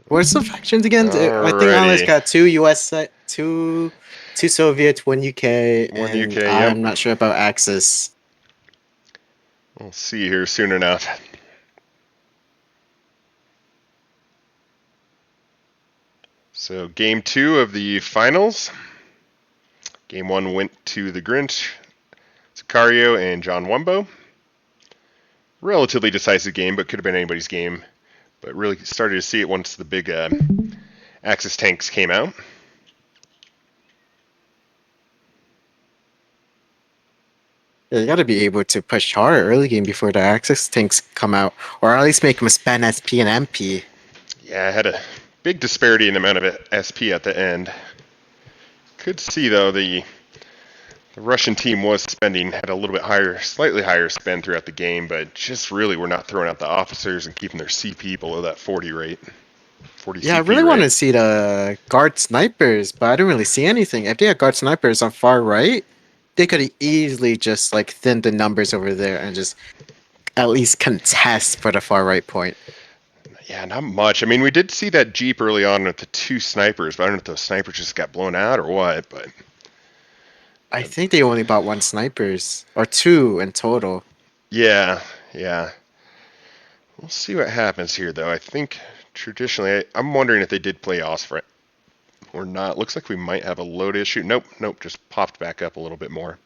What's the factions again? I think Alice Alrighty. got two US, two Soviet, one UK, One and UK, yep. I'm not sure about Axis. We'll see here soon enough. So game 2 of the finals. Game 1 went to the Grinch, Sicario, and John Wumbo. Relatively decisive game, but could have been anybody's game. But really started to see it once the big Axis tanks came out. Yeah, you got to be able to push hard early game before the Axis tanks come out, or at least make them spend SP and MP. Yeah, I had a big disparity in the amount of SP at the end. Could see though the Russian team was spending, had a little bit higher, slightly higher spend throughout the game, but just really were not throwing out the officers and keeping their CP below that 40 rate. 40 Yeah, I CP really want rate. to see the guard snipers, but I don't really see anything. If they had guard snipers on far right, they could easily just like thin the numbers over there and just at least contest for the far right point. Yeah, not much. I mean, we did see that Jeep early on with the 2 snipers, but I don't know if those snipers just got blown out or what, but I think they only bought one snipers or two in total. yeah. We'll see what happens here, though. I think traditionally, I'm wondering if they did play Osprey or not. Looks like we might have a load issue. Nope, just popped back up a little bit more.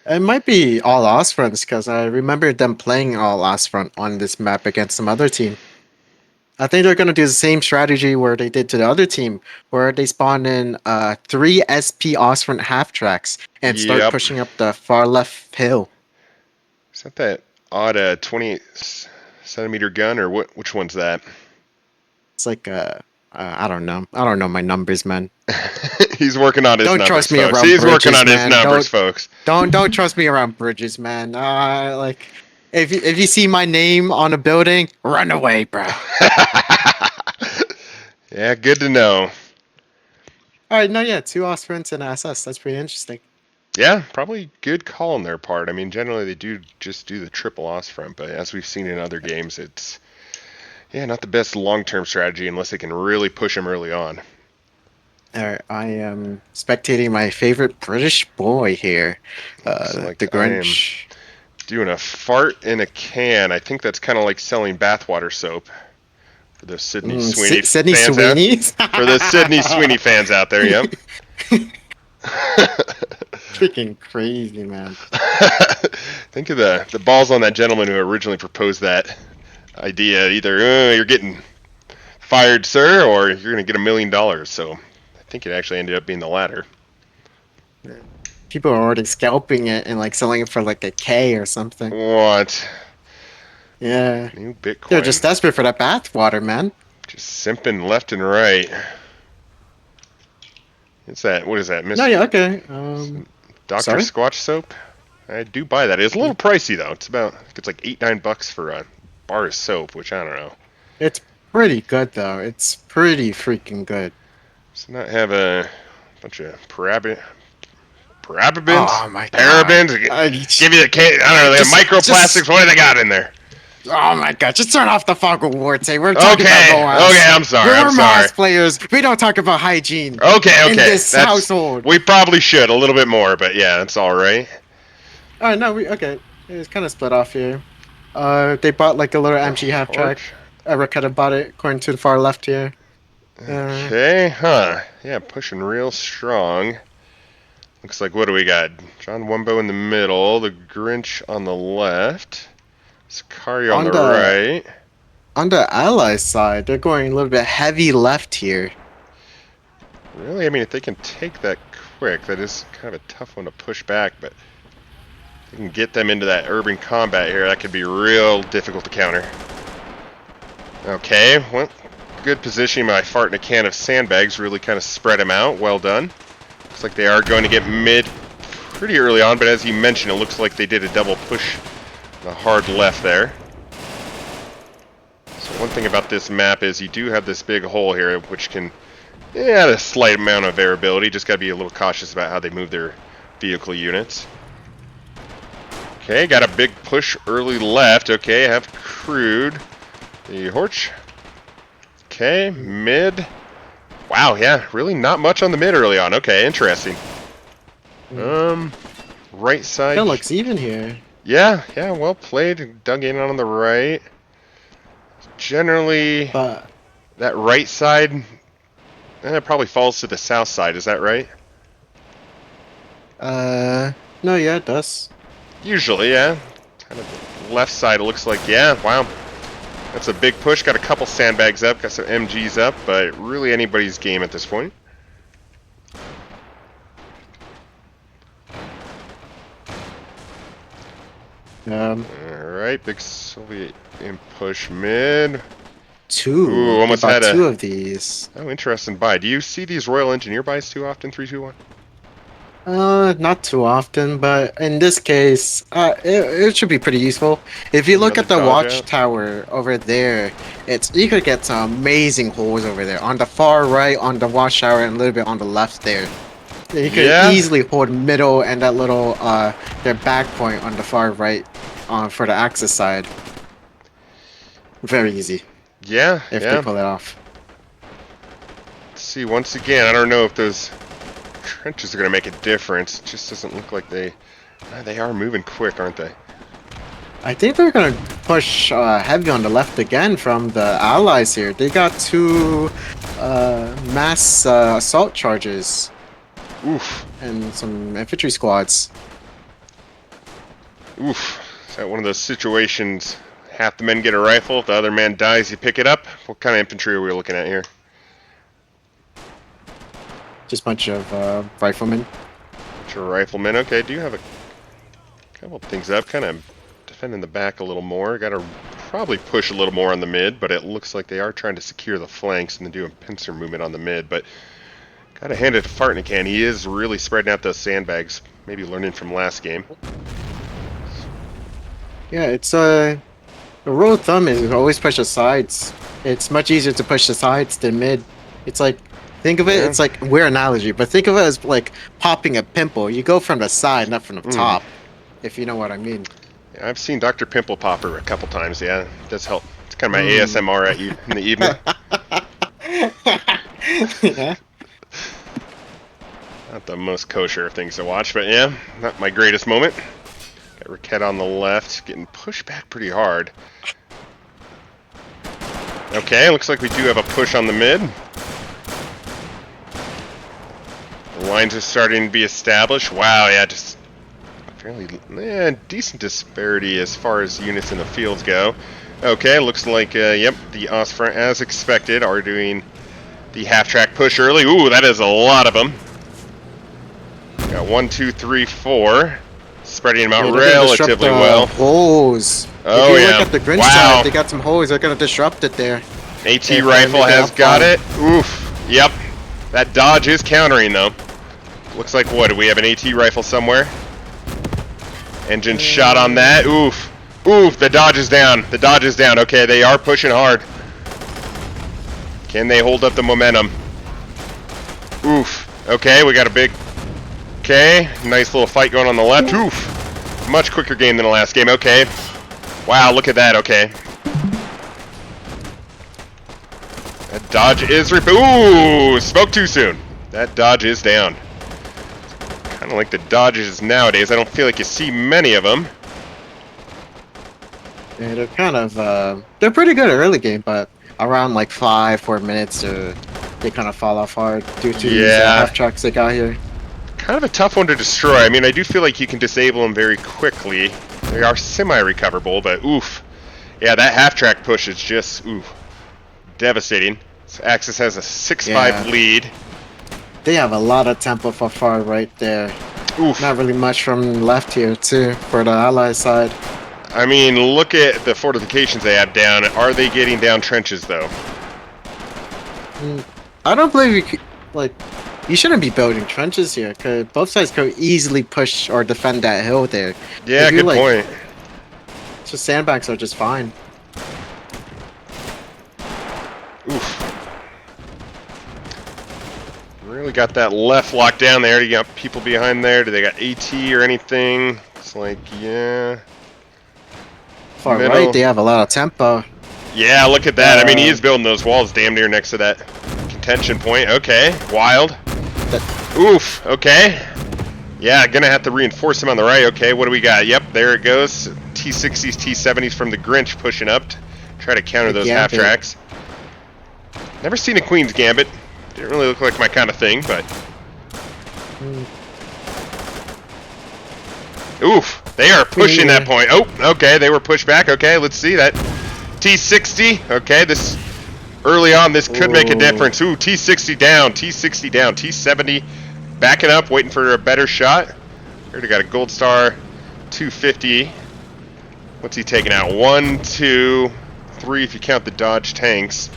It might be all lost fronts because I remember them playing all lost front on this map against some other team. I think they're gonna do the same strategy where they did to the other team, where they spawn in 3 SP Osprey half tracks and start Yep. pushing up the far left hill. Is that odd 28 centimeter gun, or what? Which one's that? It's like I don't know. I don't know my numbers, man. He's working on his Don't numbers, trust me folks. around He's working bridges, on his man. numbers, folks. Don't trust me around bridges, man. Like if you see my name on a building, run away, bro. Yeah, good to know. All right, no, yeah, 2 Osprey and SS. That's pretty interesting. Yeah, probably good call on their part. I mean, generally they do just do the triple os front, but as we've seen in other games, it's not the best long-term strategy unless they can really push them early on. All right, I am spectating my favorite British boy here, Looks like the I am Grinch. doing a fart in a can. I think that's kind of like selling bathwater soap for those Sydney Sweeney Sydney fans out. Sweeney's. For the Sydney Sweeney fans out there, yep. Freaking crazy, man. Think of the balls on that gentleman who originally proposed that idea. Either you're getting fired, sir, or you're going to get $1 million. So I think it actually ended up being the latter. People are already scalping it and like selling it for like a K or something. What? Yeah. New Bitcoin. They're just desperate for that bathwater, man. Just simping left and right. It's that. What is that, Miss? No, yeah, okay. Dr. Sorry? Squatch soap. I do buy that. It's a little pricey though. It's about. It's like $8-9 for a bar of soap, which I don't know. It's pretty good though. It's pretty freaking good. Does not have a bunch of parabens? Oh my god. Parabens? Give you the I don't know, the microplastics. What do they got in there? Oh my god, just turn off the fog awards. Hey, we're talking about MOAS. Okay, I'm sorry. We're MOAS players. We don't talk about hygiene. Okay. In this household. We probably should a little bit more, but yeah, that's all right. Oh no, okay. It's kind of split off here. They bought like a little MG half track. Erica bought it according to the far left here. Okay, huh? Yeah, pushing real strong. Looks like, what do we got? John Wumbo in the middle, the Grinch on the left, Sicario on the right. On the Allies side, they're going a little bit heavy left here. Really? I mean, if they can take that quick, that is kind of a tough one to push back, but if you can get them into that urban combat here, that could be real difficult to counter. Okay, well, good positioning by fart in a can of sandbags, really kind of spread them out. Well done. Looks like they are going to get mid pretty early on, but as you mentioned, it looks like they did a double push, the hard left there. So one thing about this map is you do have this big hole here, which can add a slight amount of variability. Just got to be a little cautious about how they move their vehicle units. Okay, got a big push early left. Okay, I have crude. The Horch Okay, mid. Wow, yeah, really not much on the mid early on. Okay, interesting. Right side. Kind of looks even here. Yeah, well played. Dug in on the right. Generally, But, that right side, probably falls to the south side. Is that right? no, yeah, it does. Usually, yeah. Kind of left side, it looks like. Yeah, wow. That's a big push. Got a couple sandbags up, got some MGs up, but really anybody's game at this point. Alright, big Soviet in push mid. Ooh, They almost bought had two a... of these. Oh, interesting buy. Do you see these Royal Engineer buys too often, 321? Not too often, but in this case, it should be pretty useful. If you look Another at the dodge out. watchtower over there, you could get some amazing holes over there. On the far right, on the watchtower, and a little bit on the left there. You could Yeah. easily hold middle and that little their back point on the far right, for the Axis side. Very easy Yeah, if they yeah. pull it off. Let's see, once again, I don't know if those trenches are going to make a difference. It just doesn't look like they... They are moving quick, aren't they? I think they're gonna push heavy on the left again from the allies here. They got two mass assault charges Oof. and some infantry squads. Oof. Is that one of those situations, half the men get a rifle, if the other man dies, you pick it up? What kind of infantry are we looking at here? Just a bunch of riflemen. Bunch of riflemen. Okay, do you have a couple things up? Kind of defending the back a little more. Got to probably push a little more on the mid, but it looks like they are trying to secure the flanks and then do a pincer movement on the mid. But got to hand it to Fartnican. He is really spreading out those sandbags. Maybe learning from last game. Yeah, it's the rule of thumb is always push the sides. It's much easier to push the sides than mid. It's like, think of it, Yeah. it's like weird analogy, but think of it as like popping a pimple. You go from the side, not from the top, if you know what I mean. Yeah, I've seen Dr. Pimple Popper a couple times. Yeah, it does help. It's kind of my ASMR at you in the evening. Yeah. Not the most kosher of things to watch, but yeah, not my greatest moment. Got Raquette on the left, getting pushed back pretty hard. Okay, looks like we do have a push on the mid. The lines are starting to be established. Wow, yeah, just fairly decent disparity as far as units in the fields go. Okay, looks like, yep, the Ostfront, as expected, are doing the half-track push early. Ooh, that is a lot of them. Got 1, 2, 3, 4. Spreading them out Yeah, they're gonna disrupt relatively the well. holes. Oh, if you yeah. look at the Grinch Wow. side, they got some holes. They're gonna disrupt it there. AT If rifle they make it has up got far. it. Oof. Yep. That dodge is countering, though. Looks like, what, do we have an AT rifle somewhere? Engine shot on that. Oof. Oof, the dodge is down. The dodge is down. Okay, they are pushing hard. Can they hold up the momentum? Oof. Okay, we got a big... Okay, nice little fight going on the left. Oof. Much quicker game than the last game. Okay. Wow, look at that. Okay. That dodge is... Ooh, spoke too soon. That dodge is down. Kind of like the dodges nowadays. I don't feel like you see many of them. Yeah, they're kind of they're pretty good early game, but around like 4 minutes, they kind of fall off hard due to these Yeah. half tracks they got here. Kind of a tough one to destroy. I mean, I do feel like you can disable them very quickly. They are semi-recoverable, but oof. Yeah, that half-track push is just, oof, devastating. So Axis has a 6-5 Yeah. lead. They have a lot of tempo for far right there. Oof. Not really much from left here too for the ally side. I mean, look at the fortifications they have down. Are they getting down trenches, though? I don't believe you could, like, you shouldn't be building trenches here, because both sides could easily push or defend that hill there. Yeah, If you, good like, point. Just sandbags are just fine. Oof. Really got that left locked down there. You got people behind there. Do they got AT or anything? It's like, yeah. Far Middle. right, they have a lot of tempo. Yeah, look at that. I mean, he is building those walls damn near next to that contention point. Okay, wild. Oof, okay. Yeah, gonna have to reinforce him on the right. Okay, what do we got? Yep, there it goes. T60s, T70s from the Grinch pushing up to try to counter those half tracks. Never seen a Queen's Gambit. Didn't really look like my kind of thing, but... Oof, they are pushing that point. Oh, okay, they were pushed back. Okay, let's see that. T60, okay, this... Early on, this could make a difference. Ooh, T60 down, T60 down, T70 backing up, waiting for a better shot. Already got a gold star, 250. What's he taking out? 1, 2, 3 if you count the Dodge tanks.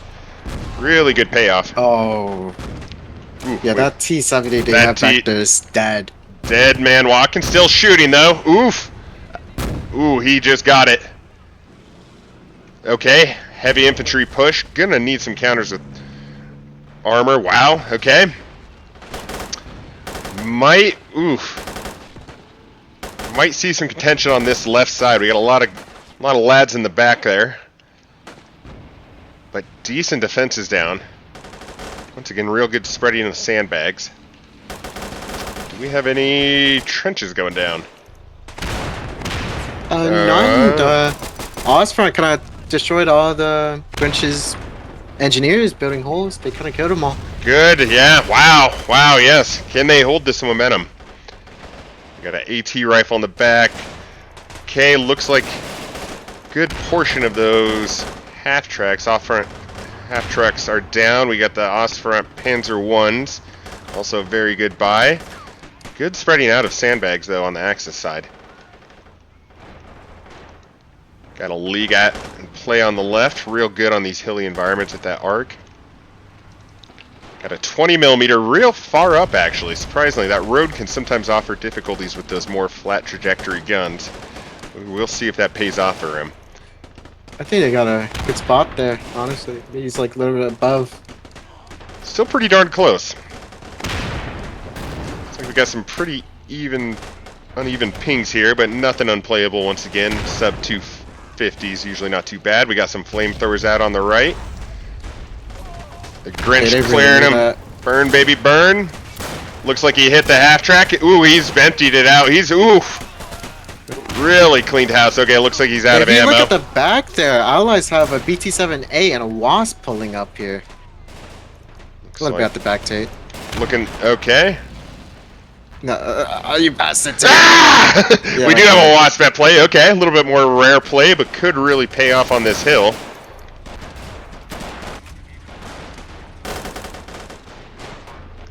Really good payoff. Oh. Ooh, yeah, that T70 they have back there is dead. Dead man walking, still shooting though. Oof. Ooh, he just got it. Okay, heavy infantry push. Gonna need some counters with armor. Wow, okay. Might see some contention on this left side. We got a lot of lads in the back there. But decent defenses down. Once again, real good spreading of the sandbags. Do we have any trenches going down? None. The Ozfront kind of destroyed all the Grinch's engineers building holes. They kind of killed them all. Good, yeah. Wow, wow, yes. Can they hold this momentum? We got an AT rifle in the back. Okay, looks like good portion of those half tracks, off front half tracks are down. We got the Ostfront Panzer 1s. Also a very good buy. Good spreading out of sandbags though on the Axis side. Got a league at and play on the left. Real good on these hilly environments at that arc. Got a 20mm, real far up actually. Surprisingly, that road can sometimes offer difficulties with those more flat trajectory guns. We'll see if that pays off for him. I think they got a good spot there, honestly. He's like a little bit above. Still pretty darn close. Looks like we got some pretty uneven pings here, but nothing unplayable once again. Sub 250s, usually not too bad. We got some flamethrowers out on the right. The Grinch clearing him. Burn, baby, burn. Looks like he hit the half track. Ooh, he's emptied it out. He's, oof. Really cleaned house. Okay, looks like he's out of ammo. If you look at the back there, Allies have a BT-7A and a Wasp pulling up here. What about the back, Tate? Looking okay. No, you bastard, Tate. Ah! Yeah, we do have a Wasp at play. Okay, a little bit more rare play, but could really pay off on this hill.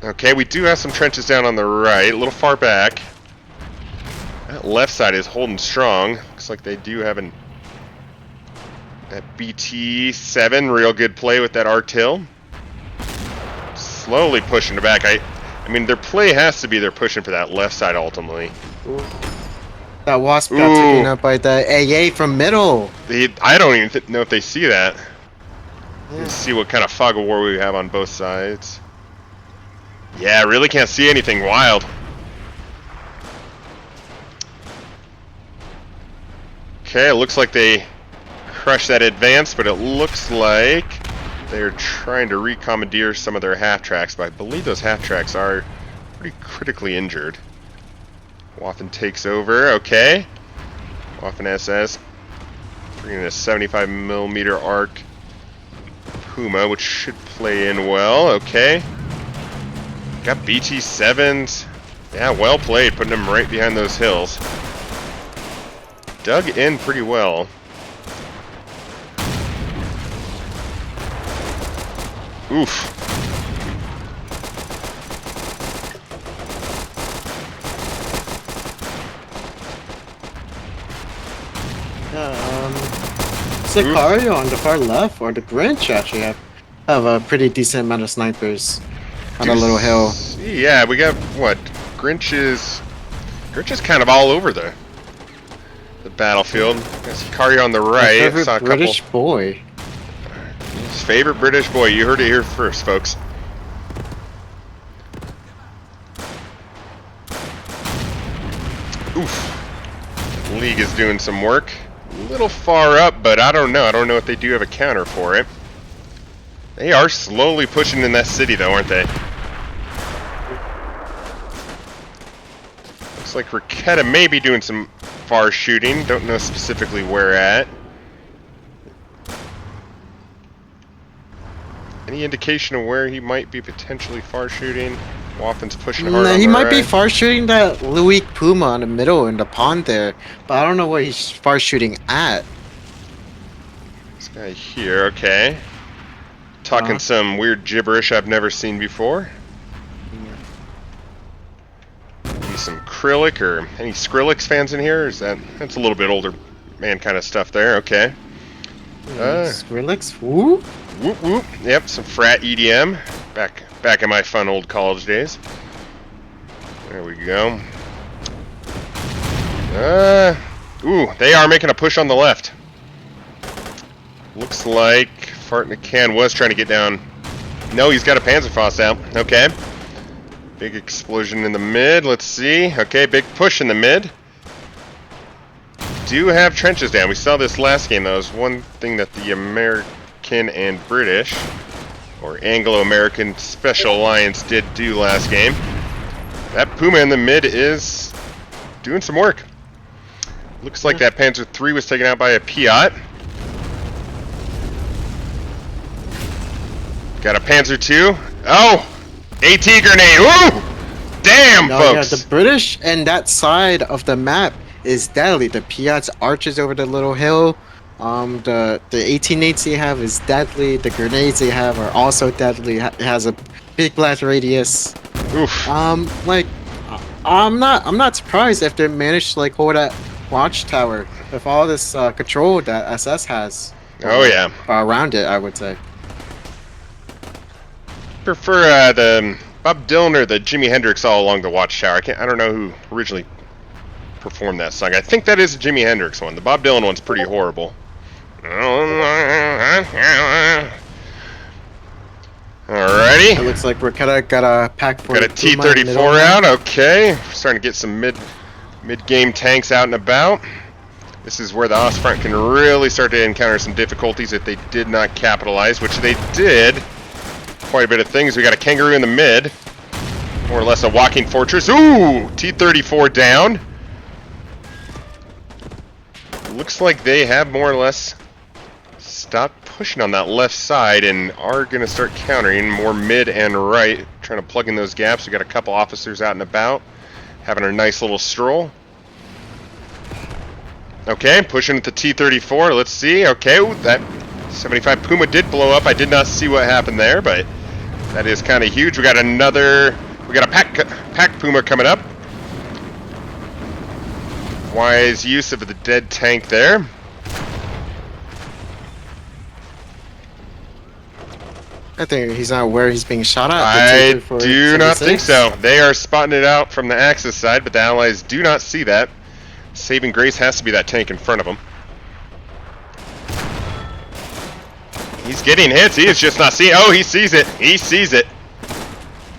Okay, we do have some trenches down on the right, a little far back. That left side is holding strong. Looks like they do have that BT-7, real good play with that artil. Slowly pushing it back. I mean, their play has to be they're pushing for that left side ultimately. Ooh. That Wasp got taken up by the AA from middle. I don't even know if they see that. Yeah. Let's see what kind of fog of war we have on both sides. Yeah, really can't see anything wild. Okay, it looks like they crushed that advance, but it looks like they're trying to recommandeer some of their half tracks, but I believe those half tracks are pretty critically injured. Waffen takes over, okay. Waffen SS bringing a 75mm arc Puma, which should play in well, okay. Got BT-7s. Yeah, well played, putting them right behind those hills. Dug in pretty well. Oof. Sicario on the far left, or the Grinch actually have a pretty decent amount of snipers on a little hill. Yeah, we got what? Grinch is kind of all over the battlefield. Got Sicario on the right. My favorite British boy. His favorite British boy. You heard it here first, folks. Oof. League is doing some work. little far up, but I don't know. I don't know if they do have a counter for it. They are slowly pushing in that city, though, aren't they? Looks like Raketa may be doing some far shooting. Don't know specifically where at. Any indication of where he might be potentially far shooting? Waffin's pushing hard on He the might be right. far shooting that Louis Puma in the middle in the pond there, but I don't know where he's far shooting at. This guy here, okay. Talking some weird gibberish I've never seen before. Maybe some Krillix or any Skrillex fans in here? Or is that's a little bit older man kind of stuff there? Okay. Skrillex? Woo? Whoop whoop. Yep, some frat EDM. Back in my fun old college days. There we go. Ooh, they are making a push on the left. Looks like Fart in a Can was trying to get down. No, he's got a Panzerfaust out. Okay. Big explosion in the mid. Let's see. Okay, big push in the mid. Do have trenches down. We saw this last game. That was one thing that the American and British, or Anglo-American Special Alliance, did do last game. That Puma in the mid is doing some work. Looks like that Panzer III was taken out by a Piat. Got a Panzer II. Oh! AT grenade! Woo! Damn, folks! Yeah, the British and that side of the map is deadly. The Piats arches over the little hill. The 18-8s they have is deadly. The grenades they have are also deadly. It has a big blast radius. Oof. Like, I'm not surprised if they managed to like hold that watchtower with all this control that SS has. Oh yeah. Around it, I would say. Prefer the Bob Dylan or the Jimi Hendrix all along the watchtower. I don't know who originally performed that song. I think that is a Jimi Hendrix one. The Bob Dylan one's pretty horrible. Alrighty. It looks like Raketa got a pack for Got a T-34 out. Okay. Starting to get some mid-game tanks out and about. This is where the Ostfront can really start to encounter some difficulties if they did not capitalize, which they did. Quite a bit of things. We got a Kangaroo in the mid. More or less a walking fortress. Ooh! T-34 down. Looks like they have more or less stopped pushing on that left side and are going to start countering more mid and right. Trying to plug in those gaps. We got a couple officers out and about. Having a nice little stroll. Okay, pushing with the T-34. Let's see. Okay, ooh, that 75 Puma did blow up. I did not see what happened there, but that is kind of huge. We got a pack Puma coming up. Wise use of the dead tank there. I think he's not where he's being shot at. I do not think so. They are spotting it out from the Axis side, but the Allies do not see that. Saving grace has to be that tank in front of him. He's getting hits. He is just not seeing. Oh, he sees it. He sees it.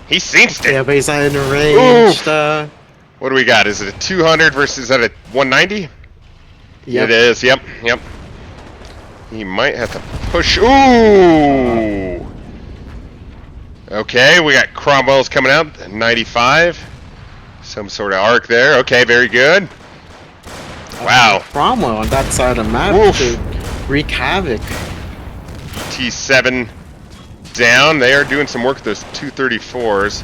He sees it. Yeah, but he's not in range. What do we got? Is it a 200 versus is that a 190? Yep. It is. Yep. Yep. He might have to push. Ooh. Okay, we got Cromwell's coming out. 95. Some sort of arc there. Okay, very good. Wow. Cromwell on that side of the map to wreak havoc. T7 down. They are doing some work with those 234s.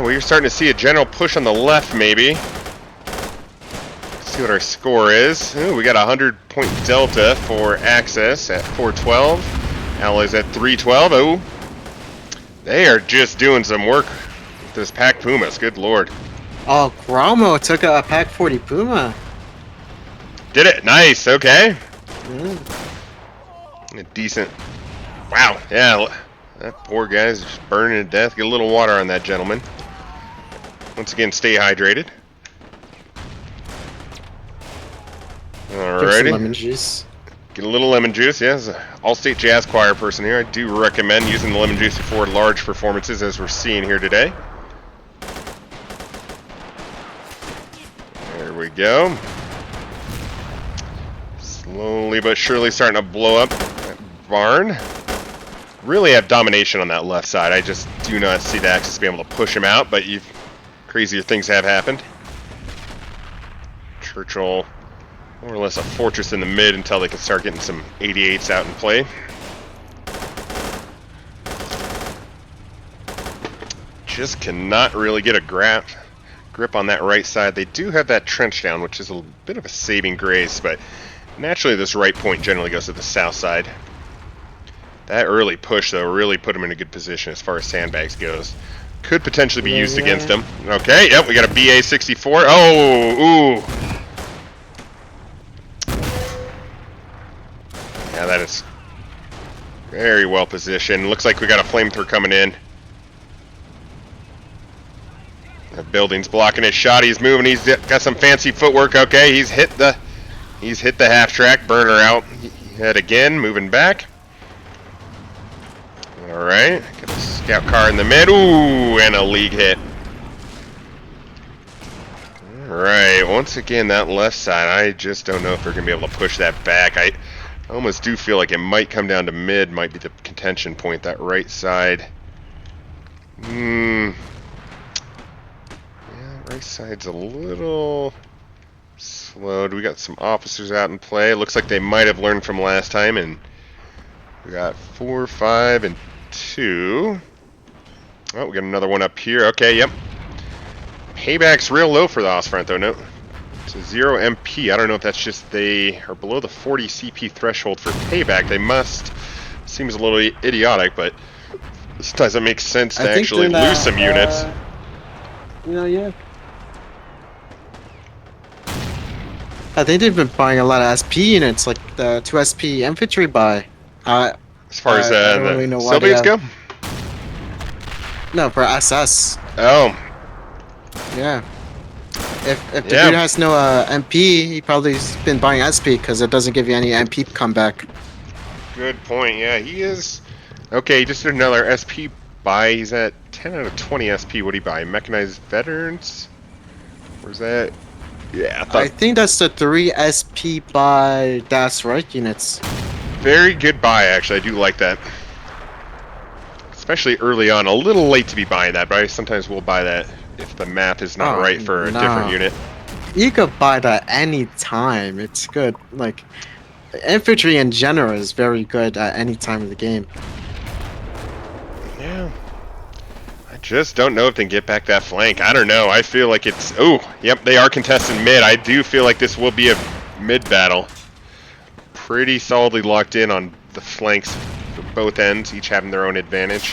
We're starting to see a general push on the left, maybe. Let's see what our score is. Ooh, we got a 100-point delta for Axis at 412. Allies at 312. Oh, they are just doing some work with those pack Pumas. Good lord. Oh, Cromwell took a pack 40 Puma. Did it. Nice. Okay. A decent. Wow. Yeah. That poor guy's just burning to death. Get a little water on that gentleman. Once again, stay hydrated. Alrighty. Lemon juice. Get a little lemon juice. Yeah, as an all-state jazz choir person here, I do recommend using the lemon juice before large performances, as we're seeing here today. go. Slowly but surely starting to blow up that barn. Really have domination on that left side. I just do not see the Axis being able to push him out, but crazier things have happened. Churchill, more or less a fortress in the mid until they can start getting some 88s out in play. Just cannot really get a grip on that right side. They do have that trench down, which is a bit of a saving grace, but naturally this right point generally goes to the south side. That early push, though, really put him in a good position as far as sandbags goes. Could potentially be used against him. Okay, yep, we got a BA-64. Oh, ooh. Yeah, that is very well positioned. Looks like we got a flamethrower coming in. The building's blocking his shot. He's moving. He's got some fancy footwork. Okay, he's hit the half track. Burner out. Head again, moving back. All right, got a scout car in the mid. Ooh, and a league hit. All right, once again, that left side, I just don't know if they're going to be able to push that back. I almost do feel like it might come down to mid, might be the contention point, that right side. Yeah, right side's a little slowed. We got some officers out in play. Looks like they might have learned from last time, and we got 4, 5, and 2. Oh, we got another one up here. Okay, yep. Payback's real low for the Ostfront, though. No, it's a 0 MP. I don't know if that's just they are below the 40 CP threshold for payback. They must. Seems a little idiotic, but sometimes it makes sense to actually lose some units. Yeah. I think they've been buying a lot of SP units, like the 2 SP infantry buy. As far as I don't the really know why Soviets go? No, for SS. Oh. Yeah. If the dude has no MP, he probably's been buying SP because it doesn't give you any MP comeback. Good point. Yeah, he is. Okay, he just did another SP buy. He's at 10 out of 20 SP. What do he buy? Mechanized veterans? Where's that? Yeah, I think that's the 3 SP by Das Reich units. Very good buy, actually. I do like that. Especially early on. A little late to be buying that, but I sometimes will buy that if the math is not right for a different unit. You could buy that any time. It's good. Like, infantry in general is very good at any time of the game. Yeah. I just don't know if they can get back that flank. I don't know. I feel like it's... Oh, yep, they are contesting mid. I do feel like this will be a mid battle. Pretty solidly locked in on the flanks for both ends, each having their own advantage.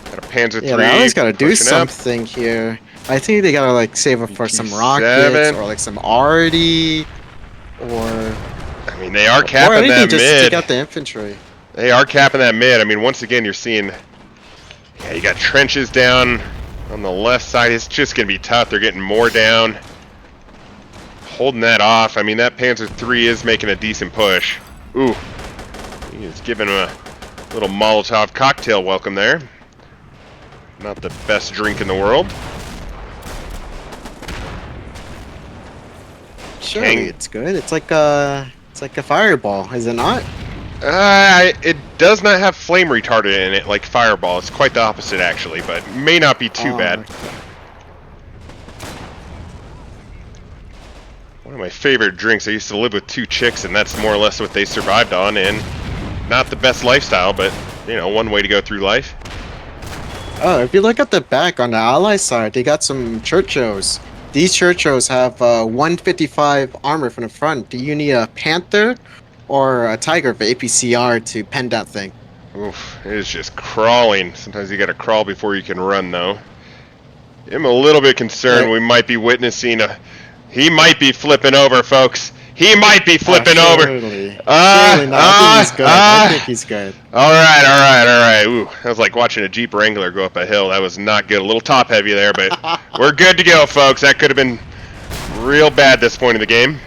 Got a Panzer III. Yeah, they always gotta do something here. I think they gotta like save up for some rockets or like some arty, or... I mean, they are capping that just mid. Take out the infantry. They are capping that mid. I mean, once again, you're seeing... Yeah, you got trenches down on the left side. It's just gonna be tough. They're getting more down. Holding that off. I mean, that Panzer III is making a decent push. Ooh. He is giving him a little Molotov cocktail welcome there. Not the best drink in the world. Sure, it's good. It's like a fireball, is it not? It does not have flame retardant in it like Fireball. It's quite the opposite, actually, but may not be too bad. Okay. One of my favorite drinks. I used to live with 2 chicks, and that's more or less what they survived on, and not the best lifestyle, but, you know, one way to go through life. Oh, if you look at the back on the Ally side, they got some Churchills. These Churchills have 155 armor from the front. Do you need a Panther or a Tiger for APCR to pen that thing? Oof, it is just crawling. Sometimes you gotta crawl before you can run, though. I'm a little bit concerned we might be witnessing a... He might be flipping over, folks. He might be flipping over. Surely not. I think he's good. I think he's good. All right. Ooh, that was like watching a Jeep Wrangler go up a hill. That was not good. A little top heavy there, but we're good to go, folks. That could have been real bad this point in the game.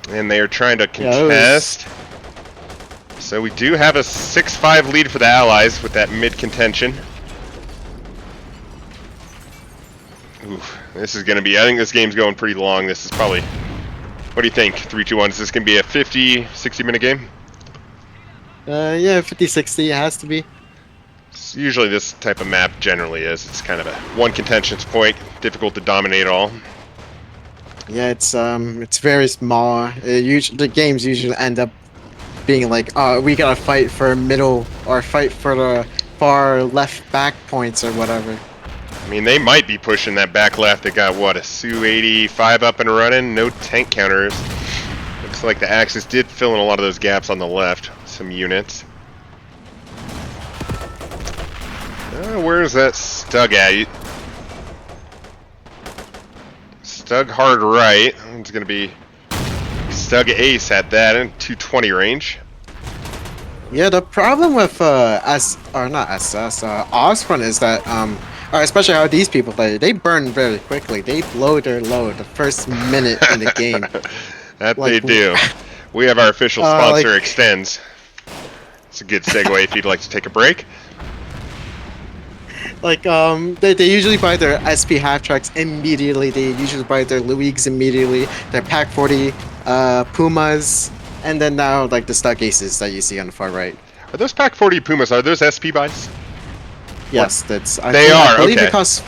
And they are trying to contest. So we do have a 6-5 lead for the Allies with that mid contention. Oof, this is going to be, I think this game's going pretty long. This is probably, what do you think? 3, 2, 1. Is this going to be a 50, 60-minute game? Yeah, 50-60 it has to be. It's usually this type of map generally is. It's kind of a one contention point, difficult to dominate all. Yeah, it's very small. The games usually end up being like, oh, we gotta fight for middle or fight for the far left back points or whatever. I mean, they might be pushing that back left. They got, what, a Su-85 up and running? No tank counters. Looks like the Axis did fill in a lot of those gaps on the left. Some units. Where's that Stug at? Stug hard right. It's going to be Stug ace at that in 220 range. Yeah, the problem with Osprey is that or especially how these people play, they burn very quickly. They blow their load the first minute in the game. That like, they do. We have our official sponsor, like, Extends. It's a good segue if you'd like to take a break. Like, they usually buy their SP half tracks immediately. They usually buy their Luigs immediately. Their Pack 40 Pumas, and then now like the Stug Aces that you see on the far right. Are those Pack 40 Pumas? Are those SP buys? Yes, that's. I believe okay. It costs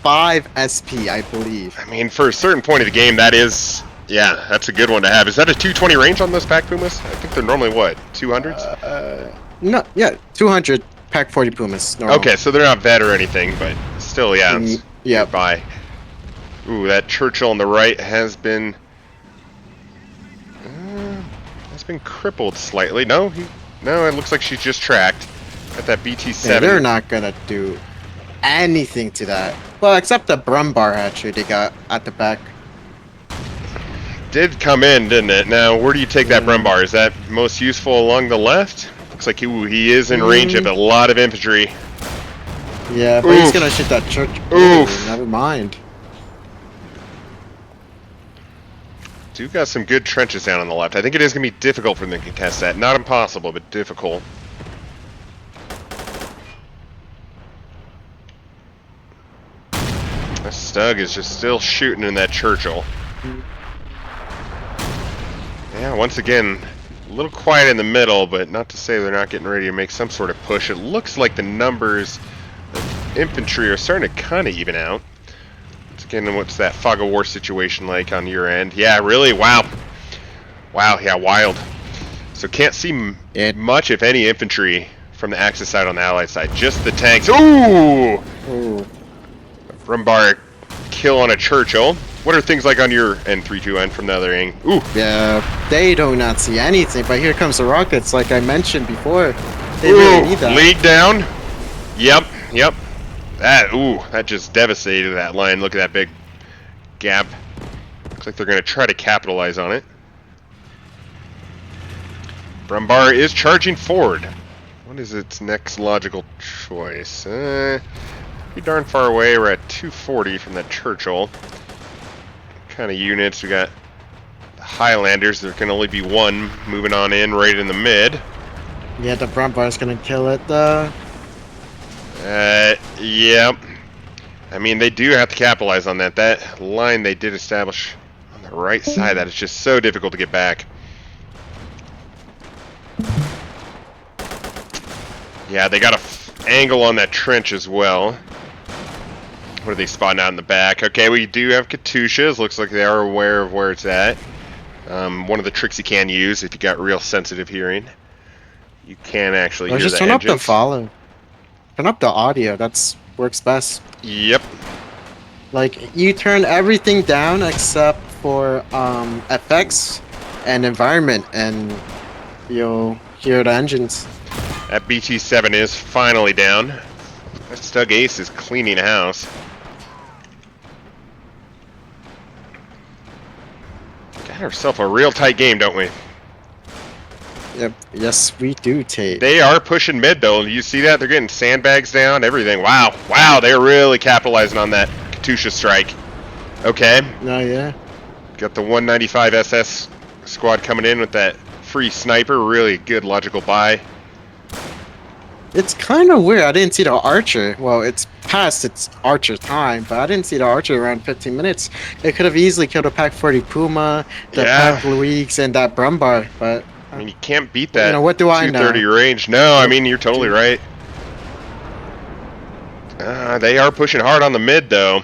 5 SP, I believe. I mean, for a certain point of the game, that is, yeah, that's a good one to have. Is that a 220 range on those Pack Pumas? I think they're normally what, 200s? No, yeah, 200 Pack 40 Pumas. Normal. Okay, so they're not vet or anything, but still, yeah, it's yeah. buy. Ooh, that Churchill on the right has been crippled slightly. No, it looks like she's just tracked at that BT7. Yeah, they're not gonna do anything to that. Well, except the Brumbar actually they got at the back. Did come in, didn't it? Now, where do you take that Brumbar? Is that most useful along the left? Looks like he is in range of a lot of infantry. Yeah, but he's gonna shoot that church. Oof. Never mind. Duke got some good trenches down on the left. I think it is going to be difficult for them to contest that. Not impossible, but difficult. That Stug is just still shooting in that Churchill. Yeah, once again, a little quiet in the middle, but not to say they're not getting ready to make some sort of push. It looks like the numbers of infantry are starting to kind of even out. Again, what's that fog of war situation like on your end? Yeah, really? Wow. Wow, yeah, wild. So can't see much, if any, infantry from the Axis side on the Allied side. Just the tanks. Ooh! Brumbar kill on a Churchill. What are things like on your N32N from the other end? Ooh! Yeah, they do not see anything, but here comes the rockets, like I mentioned before. They really need that. Lead down. Yep. That just devastated that line. Look at that big gap. Looks like they're going to try to capitalize on it. Brumbar is charging forward. What is its next logical choice? Pretty darn far away. We're at 240 from that Churchill. Kind of units. We got the Highlanders. There can only be one moving on in right in the mid. Yeah, the Brumbar's going to kill it. Yep. I mean, they do have to capitalize on that. That line they did establish on the right side, that is just so difficult to get back. Yeah, they got a angle on that trench as well. What are they spotting out in the back? Okay, we do have Katyushas. Looks like they are aware of where it's at. One of the tricks you can use if you got real sensitive hearing. You can actually hear just the turn engines. up the volume. Turn up the audio. That's works best. Yep. Like you turn everything down except for FX and environment, and you'll hear the engines. That BT7 is finally down. That Stug Ace is cleaning house. Got ourselves a real tight game, don't we? Yep. Yes, we do, Tate. They are pushing mid, though. You see that? They're getting sandbags down, everything. Wow. Wow, they're really capitalizing on that Katyusha strike. Okay. No, yeah. Got the 195 SS squad coming in with that free sniper. Really good logical buy. It's kind of weird. I didn't see the archer. Well, it's past its archer time, but I didn't see the archer around 15 minutes. It could have easily killed a Pack 40 Puma, the Yeah, Pack Louise, and that Brumbar. But I mean, you can't beat you that know, what do I 230 know? range. No, I What mean, you're totally do right. They are pushing hard on the mid, though.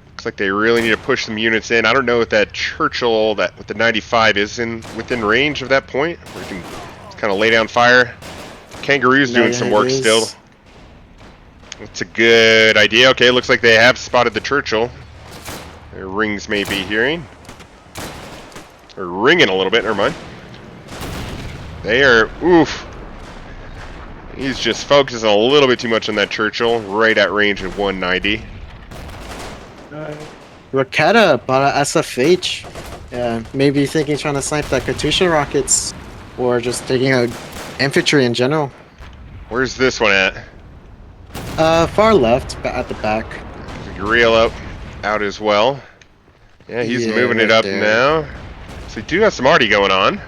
Looks like they really need to push some units in. I don't know if that Churchill that with the 95 is within range of that point, where you can kind of lay down fire. Kangaroo's no? doing Yeah, some it work still. is. It's a good idea. Okay, looks like they have spotted the Churchill. Their rings may be hearing. Or ringing a little bit, never mind. They are, oof. He's just focusing a little bit too much on that Churchill, right at range of 190. Raketa bought a SFH. Yeah, maybe thinking trying to snipe that Katusha rockets, or just taking a infantry in general. Where's this one at? Far left, at the back. Reel up out as well. Yeah, he's Yeah, moving it right up there. now. So we do have some arty going on.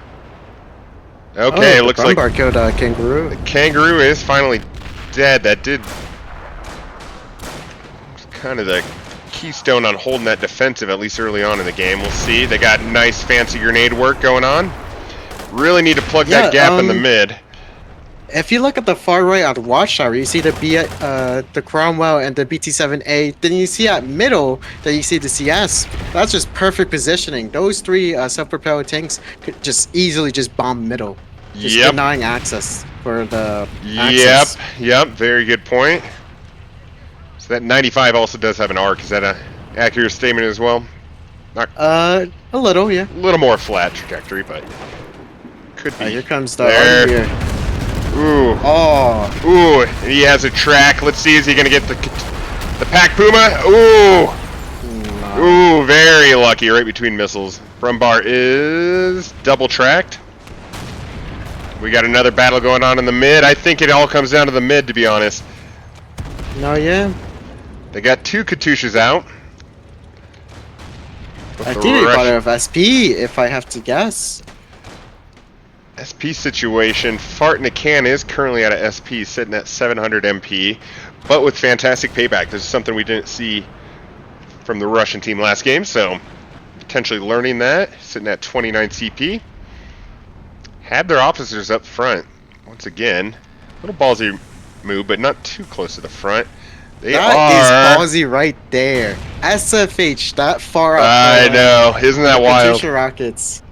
Oh, Okay, it the looks like Brumbar killed Kangaroo. the Kangaroo is finally dead. That did kind of the keystone on holding that defensive, at least early on in the game. We'll see. They got nice fancy grenade work going on. Really need to plug that gap in the mid. If you look at the far right on the watchtower, you see the Cromwell and the BT-7A. Then you see at middle that you see the CS. That's just perfect positioning. Those three self-propelled tanks could just easily just bomb middle, just Yep. denying access for the Yep. axis. Yep. Very good point. So that 95 also does have an arc. Is that an accurate statement as well? A little, yeah. A little more flat trajectory, but could be. Here comes the There. army here. Ooh. Oh, Ooh, and he has a track. Let's see, is he gonna get the Pack Puma? Ooh, no. ooh, very lucky, right between missiles. Brumbar is double tracked. We got another battle going on in the mid. I think it all comes down to the mid, to be honest. No, yeah. They got two Katyushas out. I think they bought it of SP, if I have to guess. SP situation, Fart in a Can is currently at a SP, sitting at 700 MP, but with fantastic payback. This is something we didn't see from the Russian team last game, so potentially learning that, sitting at 29 CP. Had their officers up front, once again. Little ballsy move, but not too close to the front. That is ballsy right there. SFH, that far up. I know, isn't that wild? Katusha rockets.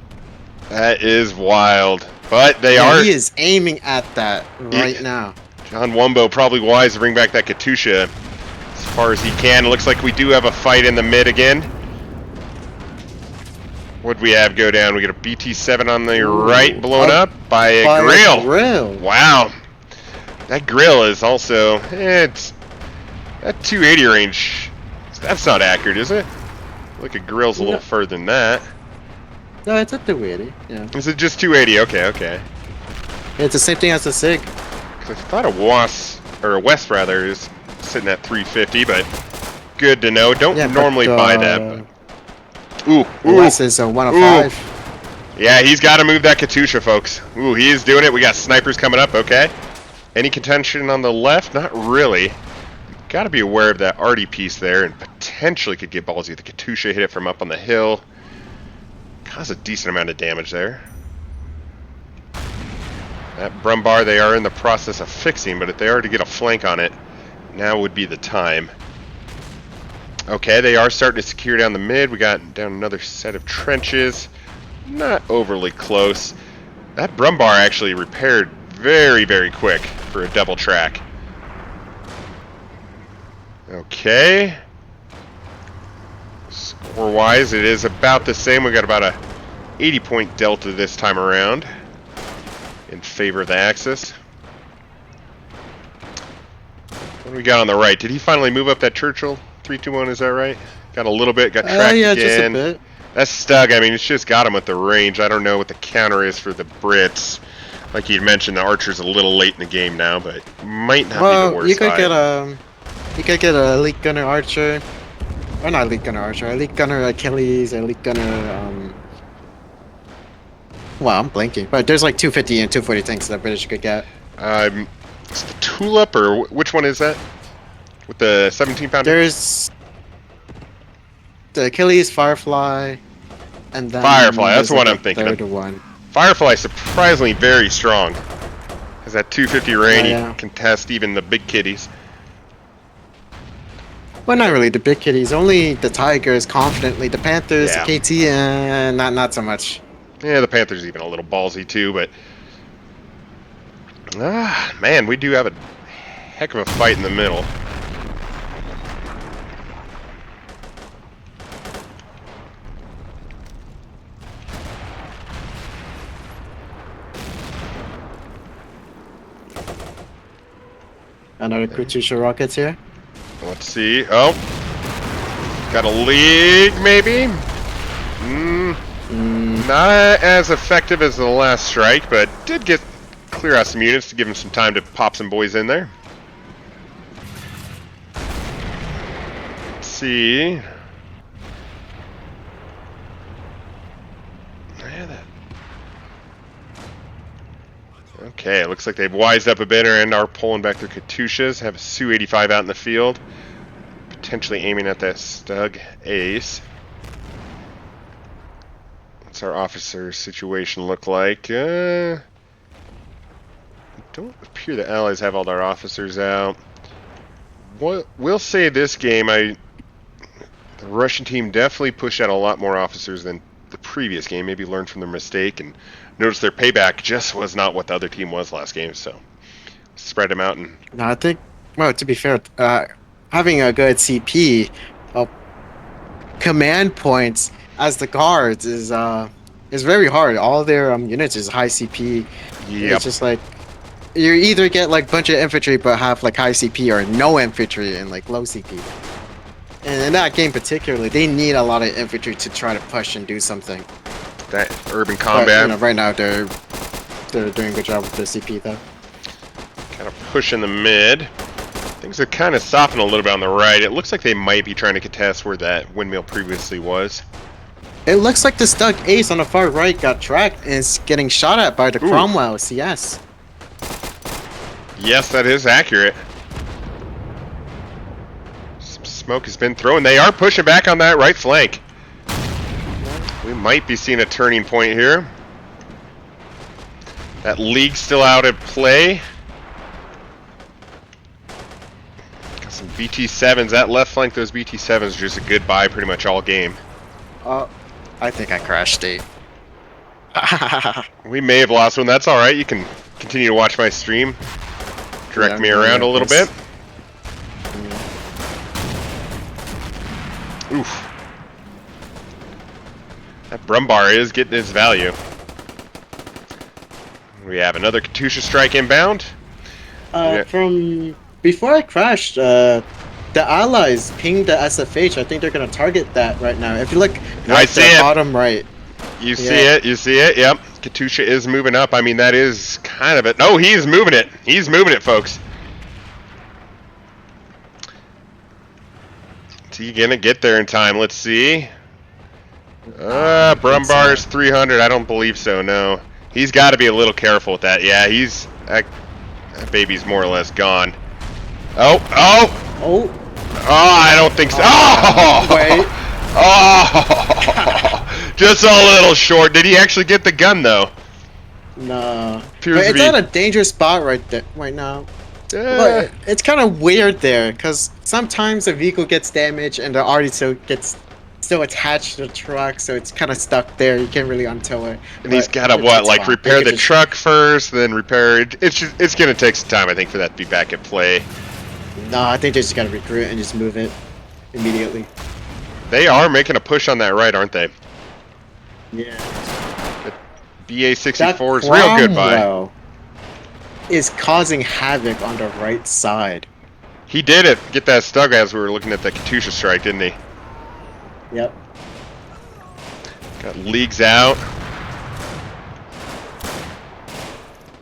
That is wild. But they Yeah, are. he is aiming at that right now. John Wumbo probably wise to bring back that Katusha as far as he can. It looks like we do have a fight in the mid again. What'd we have go down? We got a BT-7 on the right blown up by a grill. Wow. That grill is also, it's that 280 range. That's not accurate, is it? Look at grill's a little further than that. No, it's at the weighty. Yeah. Is it just 280? Okay, okay. It's the same thing as the SIG. I thought a West rather is sitting at 350, but good to know. Don't normally buy that. But. Ooh, West is a 105. Yeah, he's got to move that Katusha, folks. Ooh, he is doing it. We got snipers coming up. Okay. Any contention on the left? Not really. Got to be aware of that arty piece there, and potentially could get ballsy. The Katusha hit it from up on the hill. Cause a decent amount of damage there. That Brumbar they are in the process of fixing, but if they are to get a flank on it, now would be the time. Okay, they are starting to secure down the mid. We got down another set of trenches. Not overly close. That Brumbar actually repaired very, very quick for a double track. Okay. Score-wise, it is about the same. We got about a 80-point delta this time around in favor of the Axis. What do we got on the right? Did he finally move up that Churchill? 321, is that right? Got a little bit, got tracked yeah, again. just a bit. That's Stug. I mean, it's just got him with the range. I don't know what the counter is for the Brits. Like you mentioned, the Archer's a little late in the game now, but might not be the worst. You could get a Elite Gunner Archer. Or not Elite Gunner Archer, Elite Gunner Achilles, Elite Gunner, well, I'm blanking. But there's like 250 and 240 tanks that British could get. It's the Tulip, or which one is that? With the 17-pounder? There's the Achilles, Firefly, and Firefly, then that's there's the one like a I'm thinking of. third one. Firefly is surprisingly very strong. Has that 250 Oh range, he yeah. can test even the big kitties. Well, not really. The big kitties. Only the Tigers, confidently. The Panthers, the Yeah. KT, not so much. Yeah, the Panthers even a little ballsy too, but man, we do have a heck of a fight in the middle. Another Katusha Rockets here. Let's see. Oh, got a league maybe. Not as effective as the last strike, but did get clear out some units to give him some time to pop some boys in there. Let's see. Yeah, okay, it looks like they've wised up a bit and are pulling back their Katyushas. Have a Su-85 out in the field, potentially aiming at that Stug Ace. What's our officer situation look like? Don't appear the allies have all their officers out. We'll say this game, the Russian team definitely pushed out a lot more officers than the previous game. Maybe learned from their mistake and noticed their payback just was not what the other team was last game. So spread them out and. No, I think. Well, to be fair, having a good CP, command points as the guards is very hard. All their units is high CP. Yep. It's just like you either get like bunch of infantry but have like high CP, or no infantry and like low CP. And in that game particularly, they need a lot of infantry to try to push and do something. That urban But, combat. right now they're doing a good job with their CP though. Kind of pushing the mid. Things have kind of softened a little bit on the right. It looks like they might be trying to contest where that windmill previously was. It looks like the Stug Ace on the far right got tracked and is getting shot at by the Ooh. Cromwell CS. Yes, that is accurate. Some smoke has been thrown. They are pushing back on that right flank. We might be seeing a turning point here. That league's still out at play. Got some BT7s. That left flank, those BT7s are just a goodbye pretty much all game. I think I crashed it. We may have lost one. That's alright. You can continue to watch my stream. Direct me around a little bit. Oof. That Brumbar is getting its value. We have another Katusha strike inbound. From before I crashed, the allies pinged the SFH. I think they're gonna target that right now. If you look right there, bottom right. You see it, yep. Katusha is moving up. I mean, that is kind of it. Oh, he's moving it. He's moving it, folks. Is he gonna get there in time? Let's see. Brumbar's 300. I don't believe so, no. He's got to be a little careful with that. Yeah, that baby's more or less gone. Oh, I don't think so. Oh! Wait. Oh! Just a little short. Did he actually get the gun, though? No. Appears But to it's be- at a dangerous spot right now. But it's kind of weird there, because sometimes the vehicle gets damaged and the arty gets still attached to the truck, so it's kind of stuck there. You can't really untow it. And he's got to it's fine. repair They the could truck first, then repair it. It's going to take some time, I think, for that to be back at play. No, I think they just gotta recruit and just move it immediately. They are making a push on that right, aren't they? Yeah. BA-64 is real good by. Is causing havoc on the right side. He did it. Get that Stug as we were looking at the Katusha strike, didn't he? Yep. Got leagues out.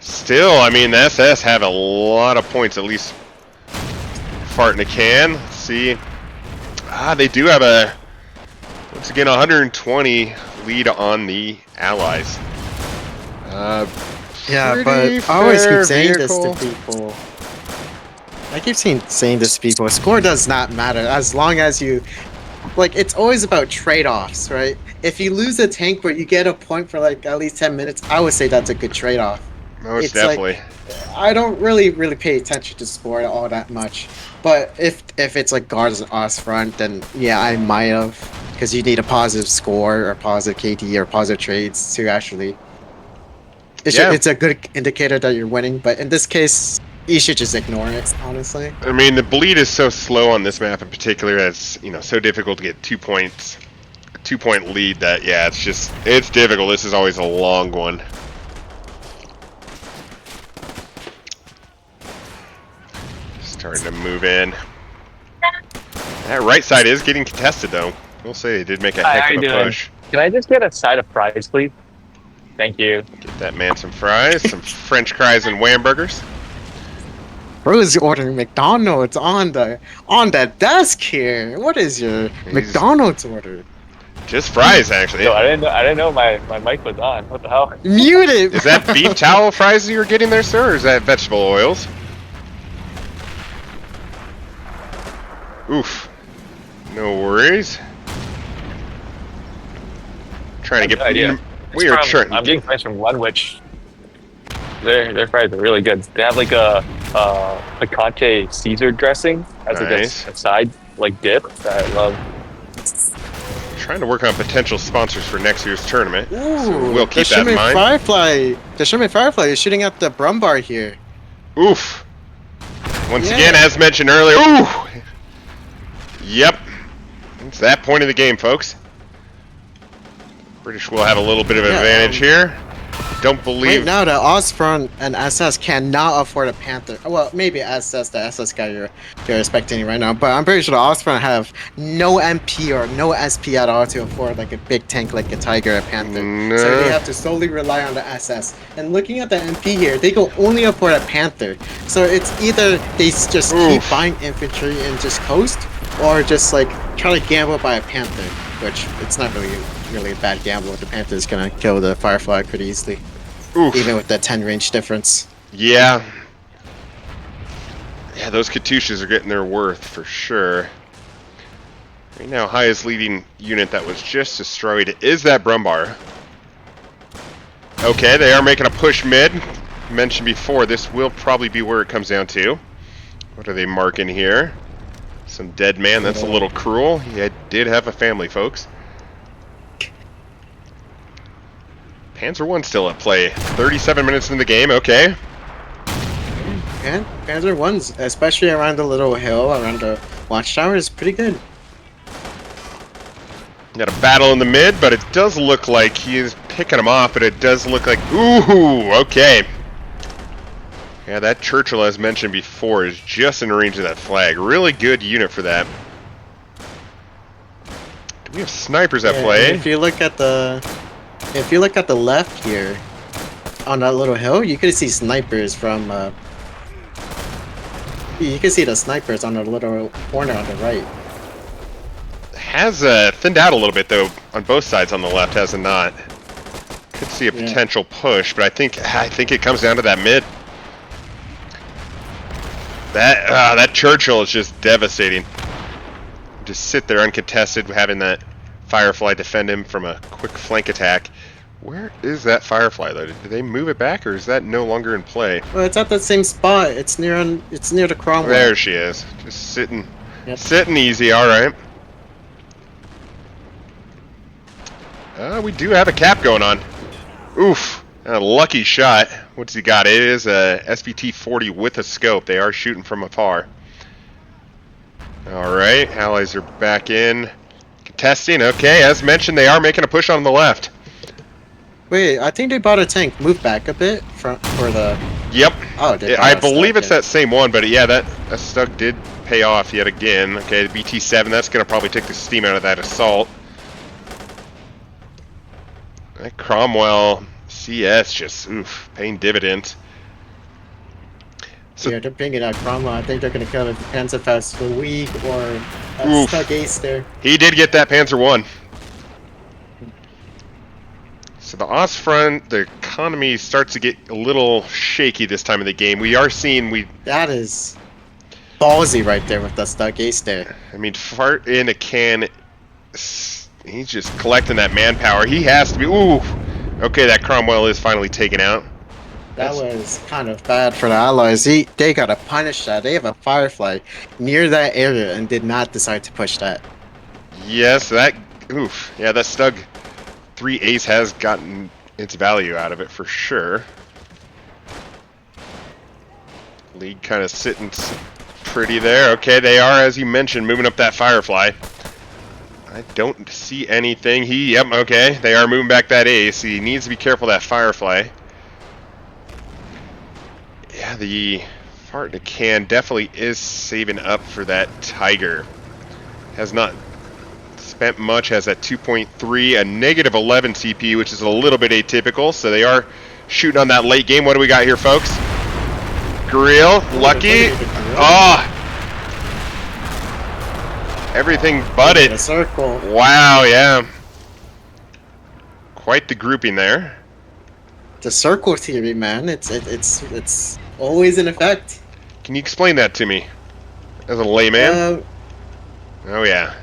Still, I mean, the SS have a lot of points, at least fart in a can. Let's see. They do have once again, 120 lead on the Allies. Yeah, but I always keep saying this to people. I keep saying this to people. Score does not matter as long as you like. It's always about trade-offs, right? If you lose a tank but you get a point for like at least 10 minutes, I would say that's a good trade-off. Most It's definitely. like I don't really pay attention to score all that much, but if it's like guards and us front, then yeah, I might have because you need a positive score or positive KD or positive trades to actually. Yeah. It's a good indicator that you're winning, but in this case, you should just ignore it. Honestly. I mean, the bleed is so slow on this map in particular. It's so difficult to get 2 points, a 2 point lead. That yeah, it's difficult. This is always a long one. Starting to move in. That right side is getting contested though. We'll say they did make a Hi, how heck you of a doing? push. Can I just get a side of fries, please? Thank you. Get that man some fries, some French fries and Whamburgers. Bro is ordering McDonald's on the desk here. What is your McDonald's order? Just fries, actually. No, I didn't know my mic was on. What the hell? Mute it. Is that beef towel fries you're getting there, sir, or is that vegetable oils? Oof. No worries. Trying to get. Idea. We are trying. I'm getting fries from Unwashed. Their fries are really good. They have like a picante Caesar dressing as Nice. like a side like dip that I love. Trying to work on potential sponsors for next year's tournament. Ooh, So we'll keep the that in Shimmy mind. Firefly. The Shimmy Firefly is shooting at the Brumbar here. Oof. Once Yeah. again, as mentioned earlier. Ooh. Yep. It's that point of the game, folks. British will have a little bit of Yeah, advantage here. Don't believe. Right now, the Osprey and SS cannot afford a Panther. Well, maybe SS, the SS guy you're expecting right now, but I'm pretty sure the Osprey have no MP or no SP at all to afford like a big tank like a Tiger or Panther. No. So they have to solely rely on the SS. And looking at the MP here, they can only afford a Panther. So it's either they just keep Oof. buying infantry and just coast, or just like try to gamble by a Panther, which it's not really a bad gamble. The Panther is gonna kill the Firefly pretty easily. Oof. Even with that 10 range difference. Yeah. Yeah, those Katyushas are getting their worth for sure. Right now, highest leading unit that was just destroyed is that Brumbar. Okay, they are making a push mid. Mentioned before, this will probably be where it comes down to. What are they marking here? Some dead man. That's a little cruel. He did have a family, folks. Panzer 1 still at play. 37 minutes in the game, okay. And Panzer 1's, especially around the little hill, around the watchtower, is pretty good. Got a battle in the mid, but it does look like he is picking him off, but it does look like... Ooh, okay. Yeah, that Churchill, as mentioned before, is just in range of that flag. Really good unit for that. Do we have snipers at play? If you look at the left here, on that little hill, you can see snipers from. You can see the snipers on the little corner on the right. Has thinned out a little bit, though, on both sides on the left, has it not? Could see a potential push, but I think it comes down to that mid. That Churchill is just devastating. Just sit there uncontested, having that Firefly defend him from a quick flank attack. Where is that Firefly though? Did they move it back, or is that no longer in play? Well, it's at the same spot. It's near the Cromwell. There she is, just sitting, Yep. sitting easy. All right. We do have a cap going on. Oof. A lucky shot. What's he got? It is a SVT-40 with a scope. They are shooting from afar. Alright, allies are back in. Contesting, okay, as mentioned, they are making a push on the left. Wait, I think they bought a tank. Move back a bit for the. Yep. Oh, they bought I a believe Stug, it's that same one, but yeah, that Stug did pay off yet again. Okay, the BT-7, that's going to probably take the steam out of that assault. That Cromwell CS just, oof, paying dividends. So, Yeah, they're bringing out Cromwell. I think they're gonna kill it. Depends if that's the weak or a Oof. Stug Ace there. he did get that Panzer 1. So the Ostfront, the economy starts to get a little shaky this time of the game. We are seeing That is. ballsy right there with the stuck ace there. I mean, fart in a can. He's just collecting that manpower. He has to be. Ooh. Okay, that Cromwell is finally taken out. That was kind of bad for the Allies. They gotta punish that. They have a Firefly near that area and did not decide to push that. Yes, that. Oof. Yeah, that Stug 3 ace has gotten its value out of it for sure. League kind of sitting pretty there. Okay, they are, as you mentioned, moving up that Firefly. I don't see anything. Yep, okay. They are moving back that ace. He needs to be careful of that Firefly. Yeah, the fart in a can definitely is saving up for that Tiger. Has not spent much, has that 2.3, a negative 11 CP, which is a little bit atypical. So they are shooting on that late game. What do we got here, folks? Grill, lucky. Oh! Everything but it. A circle. Wow, yeah. Quite the grouping there. The circle theory, man. It's always in effect. Can you explain that to me? As a layman? Oh yeah.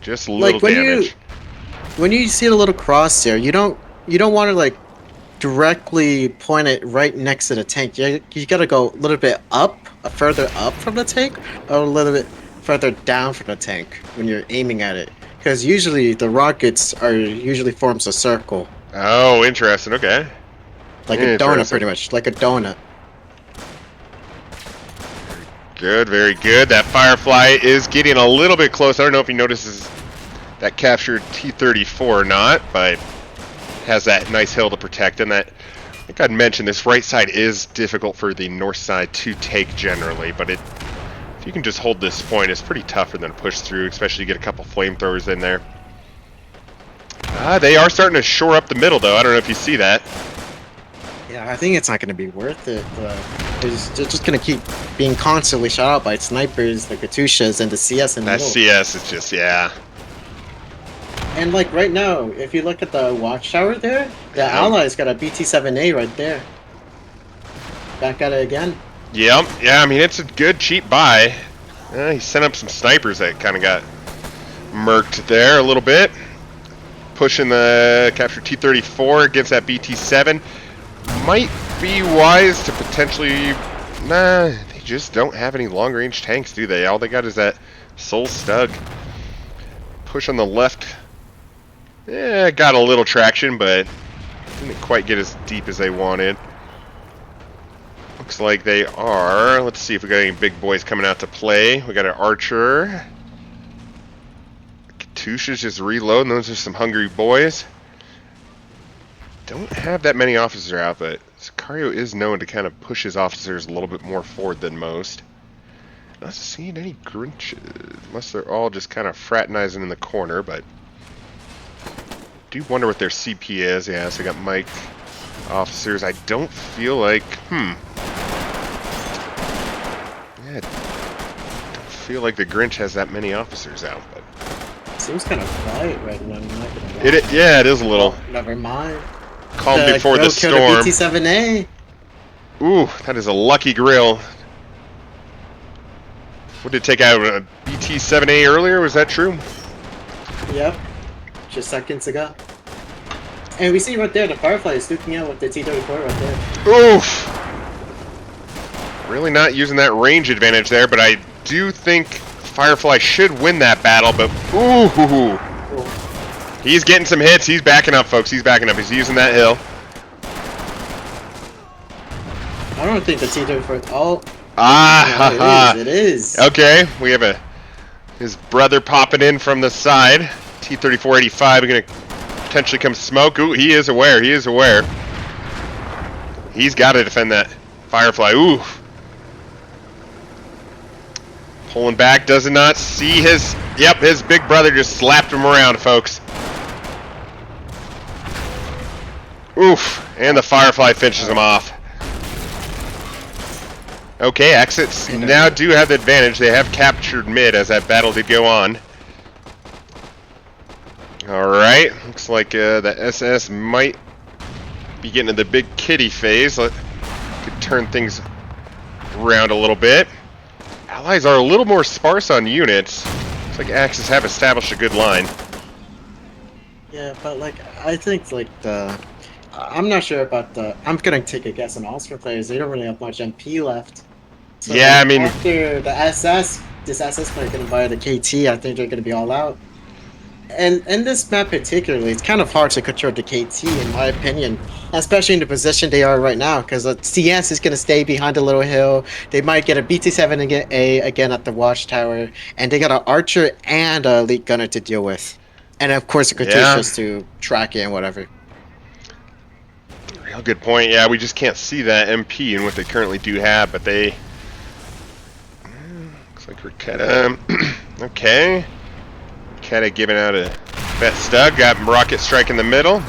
Just a little Like when damage. when you see the little crosshair, you don't want to like directly point it right next to the tank. You gotta go a little bit up, further up from the tank, or a little bit further down from the tank when you're aiming at it. Because usually the rockets usually forms a circle, Oh, interesting. Okay. like a donut, Interesting. pretty much, like a donut. Good, very good. That Firefly is getting a little bit close. I don't know if he notices that captured T-34 or not, but has that nice hill to protect. And that, I think I'd mentioned, this right side is difficult for the north side to take generally, but if you can just hold this point, it's pretty tougher than to push through, especially get a couple flamethrowers in there. They are starting to shore up the middle, though. I don't know if you see that. Yeah, I think it's not going to be worth it. They're just going to keep being constantly shot out by snipers, the Katyushas, and the CS in the That middle. CS is just, yeah. And like right now, if you look at the watchtower there, the Allies got a BT-7A right there. Back at it again. Yep, yeah, I mean, it's a good, cheap buy. He sent up some snipers that kind of got murked there a little bit. Pushing the capture T-34 against that BT-7. Might be wise to potentially... Nah, they just don't have any long-range tanks, do they? All they got is that Soul Stug. Push on the left. Yeah, got a little traction, but didn't quite get as deep as they wanted. Looks like they are. Let's see if we got any big boys coming out to play. We got an Archer. Katyusha's just reloading. Those are some hungry boys. Don't have that many officers out, but Sicario is known to kind of push his officers a little bit more forward than most. Not seeing any Grinches, unless they're all just kind of fraternizing in the corner, but do wonder what their CP is. Yeah, so we got Mike officers. I don't feel like, Yeah, I don't feel like the Grinch has that many officers out, but Seems kind of quiet right now. I'm not gonna lie. yeah, it is a little Never mind. calm before the Killed storm. a BT-7A. Ooh, that is a lucky grill. What did it take out? A BT-7A earlier? Was that true? Yep. Just seconds ago. And we see right there the Firefly is duking out with the T-34 right there. Oof. Really not using that range advantage there, but I do think Firefly should win that battle, but ooh. He's getting some hits. He's backing up, folks. He's backing up. He's using that hill. I don't think the T-34... Oh, Ah, no, it is. Okay, we have his brother popping in from the side. T-34-85 are going to potentially come smoke. Ooh, he is aware. He is aware. He's got to defend that Firefly. Ooh. Pulling back, does not see his... Yep, his big brother just slapped him around, folks. Oof. And the Firefly finishes him off. Okay, exits now do have the advantage. They have captured mid as that battle did go on. Alright, looks like the SS might be getting into the big kitty phase. Could turn things around a little bit. Allies are a little more sparse on units. Looks like Axis have established a good line. Yeah, but like I think like I'm not sure about the. I'm gonna take a guess on Oscar players. They don't really have much MP left. So Yeah, I like mean, after the SS, this SS player gonna buy the KT. I think they're gonna be all out. And in this map particularly, it's kind of hard to control the KT in my opinion, especially in the position they are right now. Because CS is gonna stay behind the little hill. They might get a BT7 again, again at the watchtower, and they got an archer and a elite gunner to deal with, and of course the yeah, Katyushas to track it and whatever. real good point. Yeah, we just can't see that MP and what they currently do have, but they... Looks like Raketa... okay. Raketa giving out a bet stug. Got rocket strike in the middle.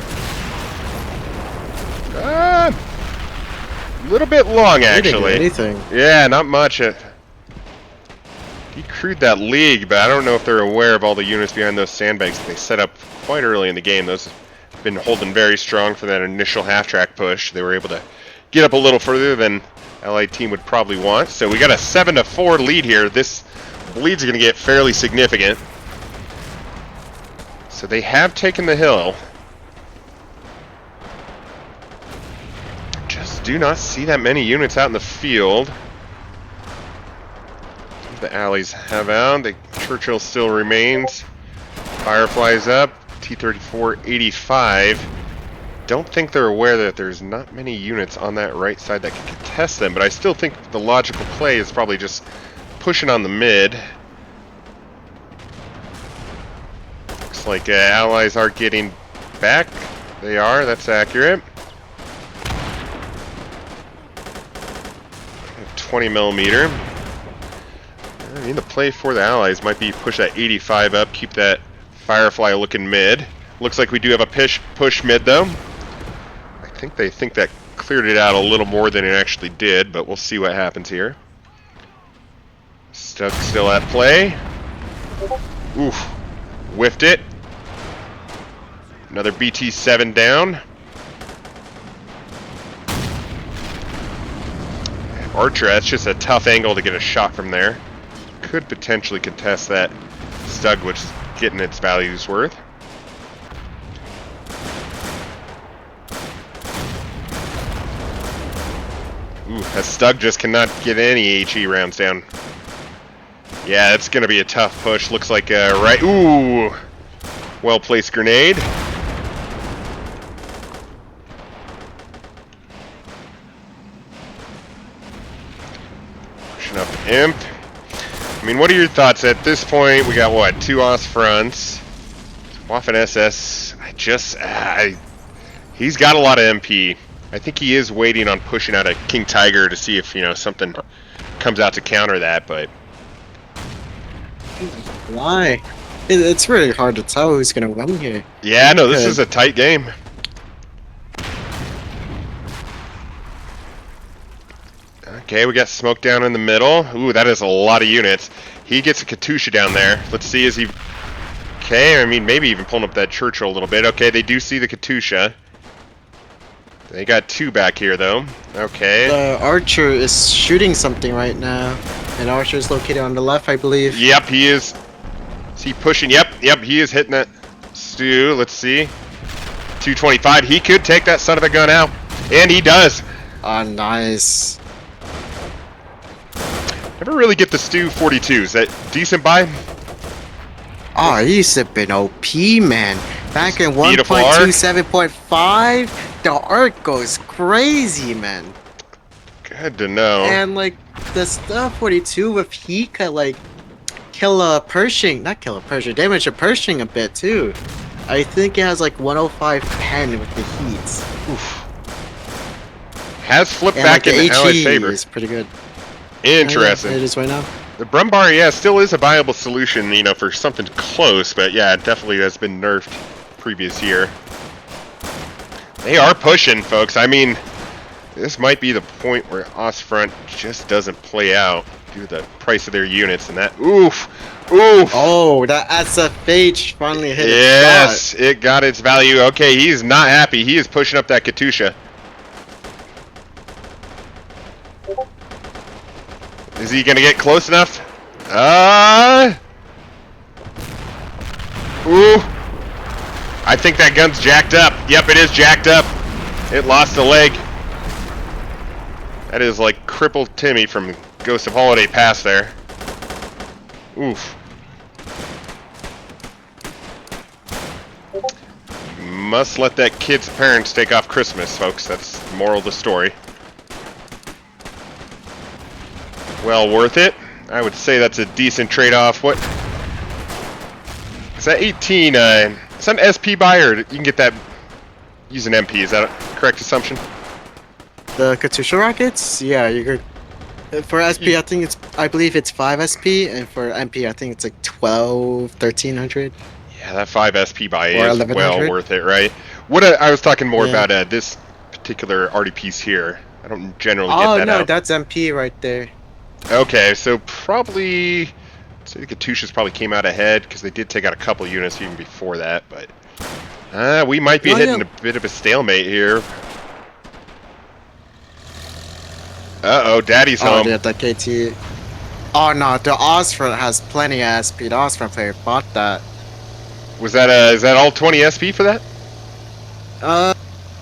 A little bit long, They didn't do actually. anything. Yeah, not much. He crewed that league, but I don't know if they're aware of all the units behind those sandbags that they set up quite early in the game. Those have been holding very strong for that initial half-track push. They were able to get up a little further than Allied team would probably want. So we got a 7-4 lead here. This bleed's going to get fairly significant. So they have taken the hill. Just do not see that many units out in the field. The Allies have out. The Churchill still remains. Firefly's up. T-34 85. Don't think they're aware that there's not many units on that right side that can contest them, but I still think the logical play is probably just pushing on the mid. Looks like Allies are getting back. They are. That's accurate. 20 millimeter. I mean, the play for the Allies might be push that 85 up, keep that Firefly looking mid. Looks like we do have a push mid though. I think they think that cleared it out a little more than it actually did, but we'll see what happens here. Stuck still at play. Oof. Whiffed it. Another BT7 down. Archer, that's just a tough angle to get a shot from there. Could potentially contest that Stug, which is getting its value's worth. Ooh, that Stug just cannot get any HE rounds down. Yeah, it's going to be a tough push. Looks like right... Ooh! Well-placed grenade. Pushing up Imp. I mean, what are your thoughts at this point? We got, what, 2 OS fronts. Waffen SS. He's got a lot of MP. I think he is waiting on pushing out a King Tiger to see if, something comes out to counter that, but... Why? It's really hard to tell who's gonna win here. Yeah, no, this is a tight game. Okay, we got smoke down in the middle. Ooh, that is a lot of units. He gets a Katyusha down there. Let's see, is he... Okay, I mean, maybe even pulling up that Churchill a little bit. Okay, they do see the Katyusha. They got 2 back here, though. Okay. The archer is shooting something right now. And archer is located on the left, I believe. Yep, he is. Is he pushing? Yep, he is hitting that Stu. Let's see. 225. He could take that son of a gun out. And he does. Ah, nice. Never really get the Stu 42. Is that decent buy? Oh, he's been OP, man. Back in Beautiful arc. 1.27.5, the arc goes crazy, man. Good to know. And like the stuff 42 with he could like kill a Pershing, not kill a Pershing, damage a Pershing a bit too. I think it has like 105 pen with the heats. Oof. Has flipped And back like in the the Allied HE favor. is pretty good. Interesting. It is right now. The Brumbar, yeah, still is a viable solution, for something close, but yeah, it definitely has been nerfed previous year. They are pushing, folks. I mean, this might be the point where Ostfront just doesn't play out due to the price of their units and that. Oof! Oof! Oh, that SFH finally hit its Yes, spot. it got its value. Okay, he's not happy. He is pushing up that Katyusha. Is he gonna get close enough? Ooh. I think that gun's jacked up. Yep, it is jacked up. It lost a leg. That is like crippled Timmy from Ghost of Holiday Pass there. Oof. Must let that kid's parents take off Christmas, folks. That's the moral of the story. Well worth it. I would say that's a decent trade-off. What? Is that 18? Is that an SP buy, or you can get that using MP? Is that a correct assumption? The Katusha rockets? Yeah, you could. For SP, I believe it's 5 SP, and for MP, I think it's like 12, 1300. Yeah, that 5 SP buy Or is 1100. well worth it, right? What I was talking more Yeah. about this particular arty piece here. I don't generally get Oh that no, out. that's MP right there. Okay, so probably, I'd say the Katusha's probably came out ahead because they did take out a couple units even before that, but we might be Oh, hitting yeah. a bit of a stalemate here. Uh-oh, Daddy's Oh, home. yeah, the KT. Oh no, the Osfront has plenty of SP. The Osfront player bought that. Was that is that all 20 SP for that?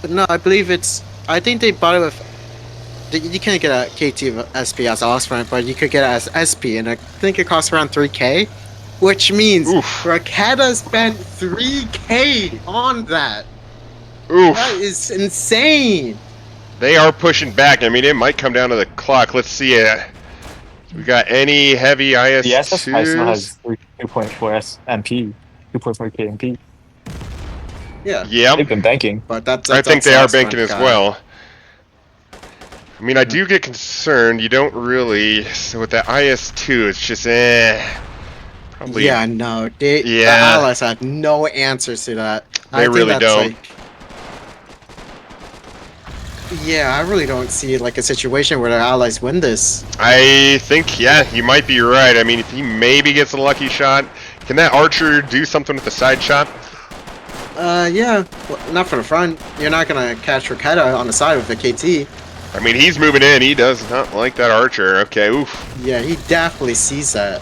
No, I believe it's. I think they bought it with. You can't get a KT of SP as Osfront, but you could get it as SP, and I think it costs around 3K, which means Oof. Raketa spent 3K on that. Oof. That is insane. They are pushing back. I mean, it might come down to the clock. Let's see. We got any heavy The SS still IS2s? has 2.4 MP, 2.4K MP. Yeah, Yep. They've been banking. but that's. I think they are Osfront banking as guy. well. I mean, I do get concerned. You don't really. So with that IS2, it's just probably. Yeah, no, the Yeah. Allies had no answers to that. They I think really that's don't. Like, yeah, I really don't see like a situation where the Allies win this. I think, yeah, you might be right. I mean, if he maybe gets a lucky shot, can that archer do something with the side shot? Yeah, well, not from the front. You're not gonna catch Raketa on the side with the KT. I mean, he's moving in. He does not like that archer. Okay, oof. Yeah, he definitely sees that.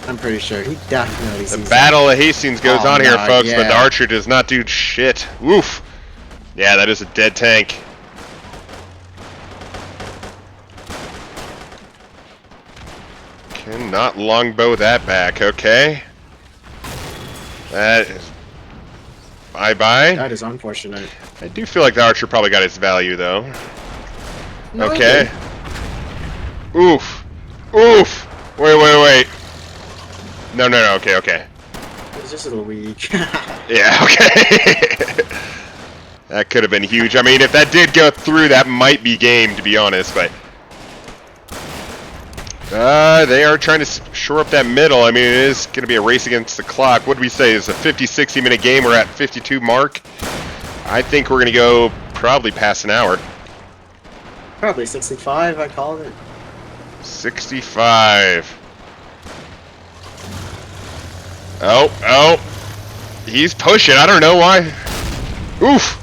I'm pretty sure he definitely The sees Battle of Hastings goes Oh, on here, no, folks, but the yeah. archer does not do shit. Oof. Yeah, that is a dead tank. Cannot longbow that back. Okay. That is bye-bye. that. That is unfortunate. I do feel like the archer probably got its value, though. No, Okay. Oof. Oof. Wait. No. Okay. it's just a little weak. Yeah, okay. That could have been huge. I mean, if that did go through, that might be game, to be honest, but... they are trying to shore up that middle. I mean, it is going to be a race against the clock. What did we say? It's a 50-60 minute game. We're at 52 mark. I think we're going to go probably past an hour. Probably 65. I called it. 65. Oh. He's pushing. I don't know why. Oof.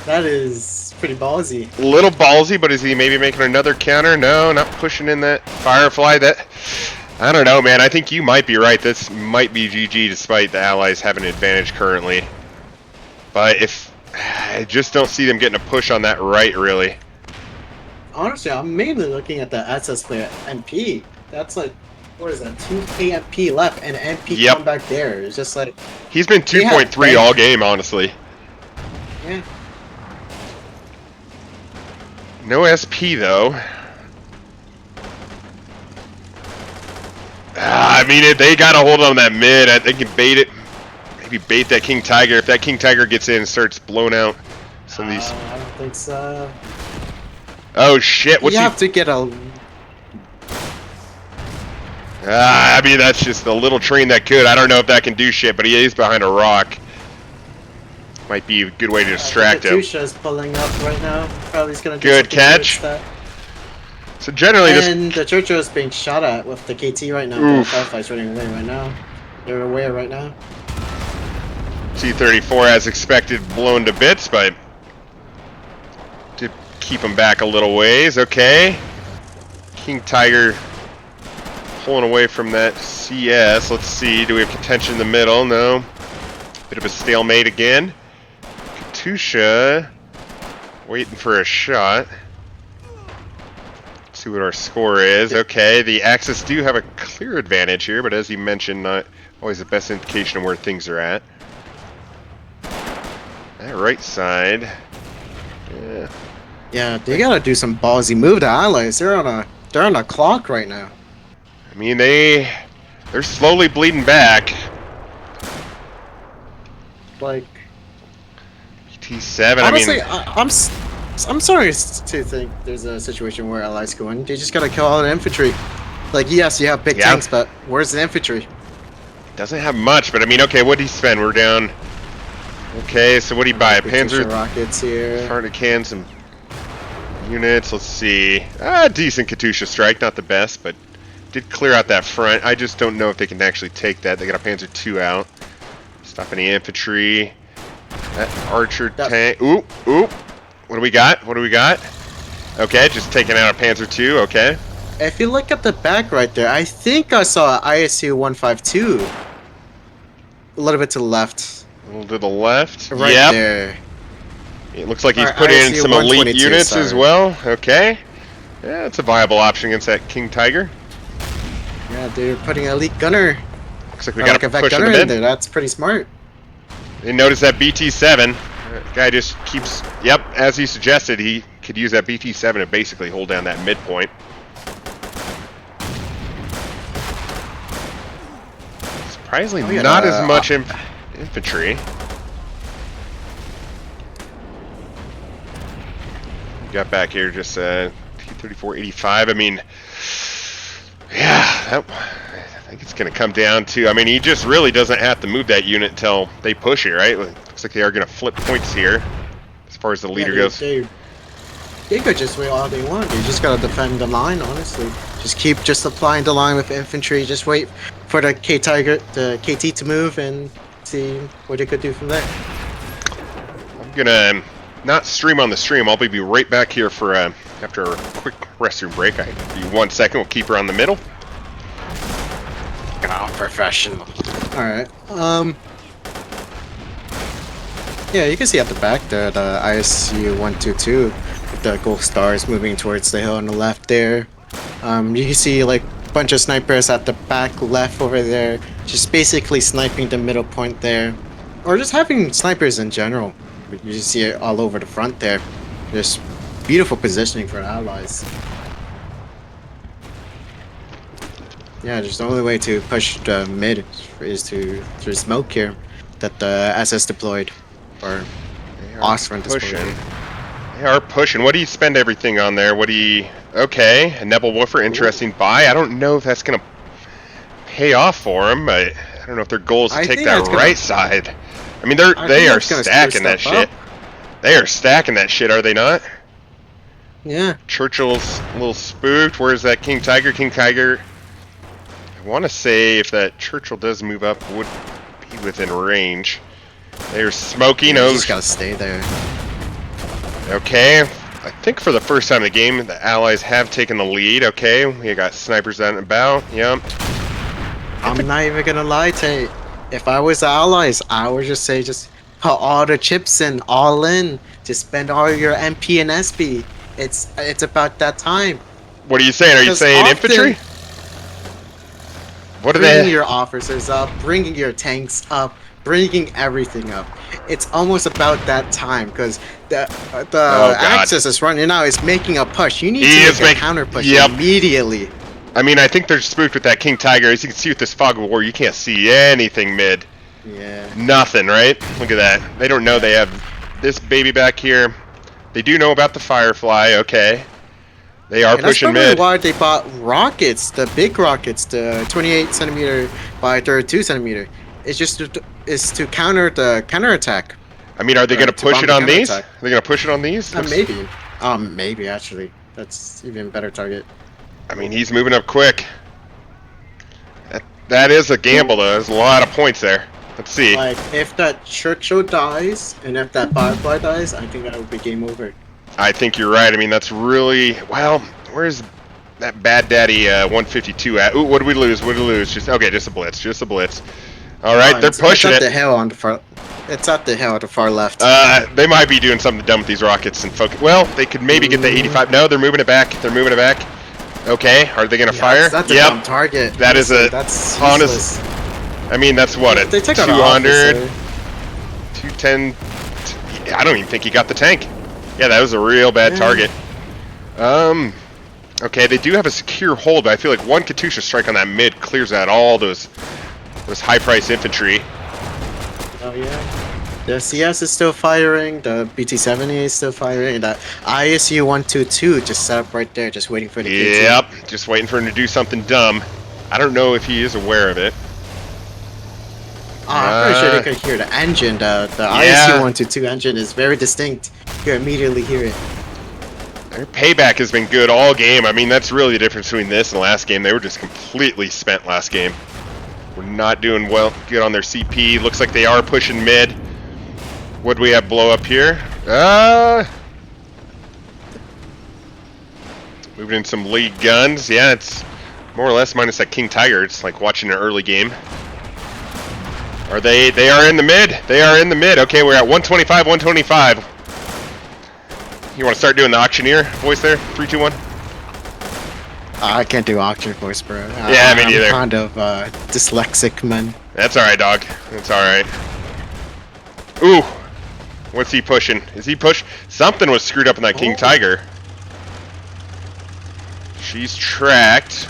That is pretty ballsy. Little ballsy, but is he maybe making another counter? No, not pushing in that Firefly. That I don't know, man. I think you might be right. This might be GG despite the Allies having an advantage currently. But if I just don't see them getting a push on that right, really. Honestly, I'm mainly looking at the SS player MP. That's like, what is that? 2K MP left, and MP Yep. come back there. It's just like, He's been 2.3 all game, honestly. yeah. No SP though. I mean, they got a hold on that mid. They can bait it. Maybe bait that King Tiger. If that King Tiger gets in and starts blowing out some of these. I don't think so. Oh shit! What's you he? have to get a. I mean, that's just a little train that could. I don't know if that can do shit, but he is behind a rock. Might be a good way to distract him. Katusha is pulling up right now. Probably gonna do Good something catch. with that. So generally, And the Churchill is being shot at with the KT right now. Oof. The Firefly's running away right now. They're away right now. T-34 as expected, blown to bits, but to keep him back a little ways. Okay. King Tiger pulling away from that CS. Let's see. Do we have contention in the middle? No. Bit of a stalemate again. Katusha waiting for a shot. See what our score is. Okay, the Axis do have a clear advantage here, but as you mentioned, not always the best indication of where things are at. That right side. Yeah. Yeah, they gotta do some ballsy move. The allies, they're on a clock right now. I mean, they're slowly bleeding back. Like, BT7. honestly, I mean, I'm sorry to think there's a situation where allies go in. They just gotta kill all the infantry. Like, yes, you have big tanks, but where's the infantry? doesn't have much, but I mean, okay, what did he spend? We're down. Okay, so what did he buy? A Panzer rockets here. Farnican, some units. Let's see. Decent Katusha strike, not the best, but did clear out that front. I just don't know if they can actually take that. They got a Panzer II out. Stop any infantry. That archer tank. Ooh, ooh. What do we got? What do we got? Okay, just taking out a Panzer II. Okay. If you look at the back right there, I think I saw an ISU 152. A little bit to the left. A little to the left. Right yep. there. It looks like he's Or put in ISU some elite 122, units as sorry. well. Okay. Yeah, it's a viable option against that King Tiger. Yeah, they're putting an elite gunner. Looks like we Or got like a a vet push in gunner the in mid. there. That's pretty smart. You notice that BT7. That guy just keeps. Yep, as he suggested, he could use that BT7 to basically hold down that midpoint. Surprisingly, yeah, not as much infantry. Got back here just T-34-85. I mean, yeah, I think it's going to come down to. I mean, he just really doesn't have to move that unit until they push it, right? Looks like they are going to flip points here, as far as the leader goes. They could just wait all they want. They just gotta defend the line, honestly. Just keep applying the line with infantry. Just wait for the the KT to move and see what they could do from there. I'm gonna not stream on the stream. I'll be right back here for after a quick restroom break. Be 1 second. We'll keep her on the middle. Oh, professional. All right. Yeah, you can see at the back there the ISU 122 with the gold stars moving towards the hill on the left there. You can see like a bunch of snipers at the back left over there, just basically sniping the middle point there, or just having snipers in general. You see it all over the front there. Just beautiful positioning for the allies. Yeah, just the only way to push the mid is through smoke here that the SS deployed. Or Osprey pushing. They are pushing. What do you spend everything on there? What do you... Okay, a Nebelwoofer, interesting buy. I don't know if that's going to pay off for them, but I don't know if their goal is to take that right side. I mean, they are stacking that shit. They are stacking that shit, are they not? Yeah. Churchill's a little spooked. Where's that King Tiger? King Tiger... I want to say if that Churchill does move up, would be within range. They're smoking. You just gotta stay there. Okay, I think for the first time in the game, the Allies have taken the lead. Okay, we got snipers out and about. Yep. I'm not even gonna lie to you. If I was the Allies, I would just say just put all the chips in, all in. Just spend all your MP and SP. It's about that time. What are you saying? Are you saying infantry? What are they? Bringing your officers up, bringing your tanks up, bringing everything up. It's almost about that time because the Axis is running now. Is making a push. You need to make a counter push immediately. I mean, I think they're spooked with that King Tiger. As you can see with this fog of war, you can't see anything mid. Yeah. Nothing, right? Look at that. They don't know they have this baby back here. They do know about the Firefly. Okay. They are pushing mid. That's probably why they bought rockets, the big rockets, the 28 centimeter by 32 centimeter. It's just to counter the counterattack. I mean, are they going to push it on these? Are they going to push it on these? Maybe. Maybe actually. That's even better target. I mean, he's moving up quick. That is a gamble, though. There's a lot of points there. Let's see. Like, if that Churchill dies, and if that Firefly dies, I think that would be game over. I think you're right. I mean, that's really... Well, where's that bad daddy 152 at. Ooh, what did we lose? What did we lose? Just okay, just a blitz. Just a blitz. All right, they're pushing it's up it. the hill on the far. It's up the hill on the far left. They might be doing something dumb with these rockets and focus. Well, they could maybe get the 85. No, they're moving it back. They're moving it back. Okay, are they gonna fire? That's a dumb target. That is a that's honest. useless. I mean, that's what They took out 200, an 210. I don't even think he got the tank. Yeah, that was a real bad target. Okay, they do have a secure hold, but I feel like one Katusha strike on that mid clears out all those high-price infantry. Oh yeah. The CS is still firing. The BT-70 is still firing. And the ISU 122 just set up right there, just waiting for the KT. Yep, just waiting for him to do something dumb. I don't know if he is aware of it. I'm pretty sure they could hear the engine. The ISU 122 engine is very distinct. You can immediately hear it. Their payback has been good all game. I mean, that's really the difference between this and the last game. They were just completely spent last game. We're not doing well good on their CP. Looks like they are pushing mid. What do we have blow up here? Moving in some lead guns. Yeah, it's more or less minus that King Tiger. It's like watching an early game. Are they? They are in the mid. They are in the mid. Okay, we're at 125, 125. You want to start doing the auctioneer voice there? 3, 2, 1. I can't do auction voice, bro. Yeah, me neither. I'm kind of dyslexic, man. That's all right, dog. That's all right. Ooh, what's he pushing? Is he push? Something was screwed up in that King Tiger. She's tracked.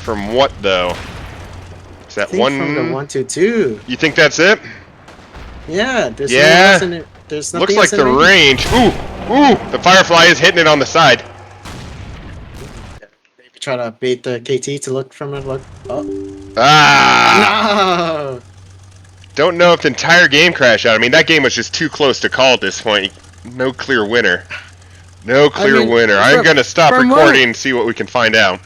From what though? Is that one? From the 122. You think that's it? Yeah. There's there's nothing looks like the range. Ooh, the Firefly is hitting it on the side. Maybe try to bait the KT to look from it. Look. Oh. Ah! No. Don't know if the entire game crashed out. I mean, that game was just too close to call at this point. No clear winner. No clear winner. I'm gonna stop recording and see what we can find out.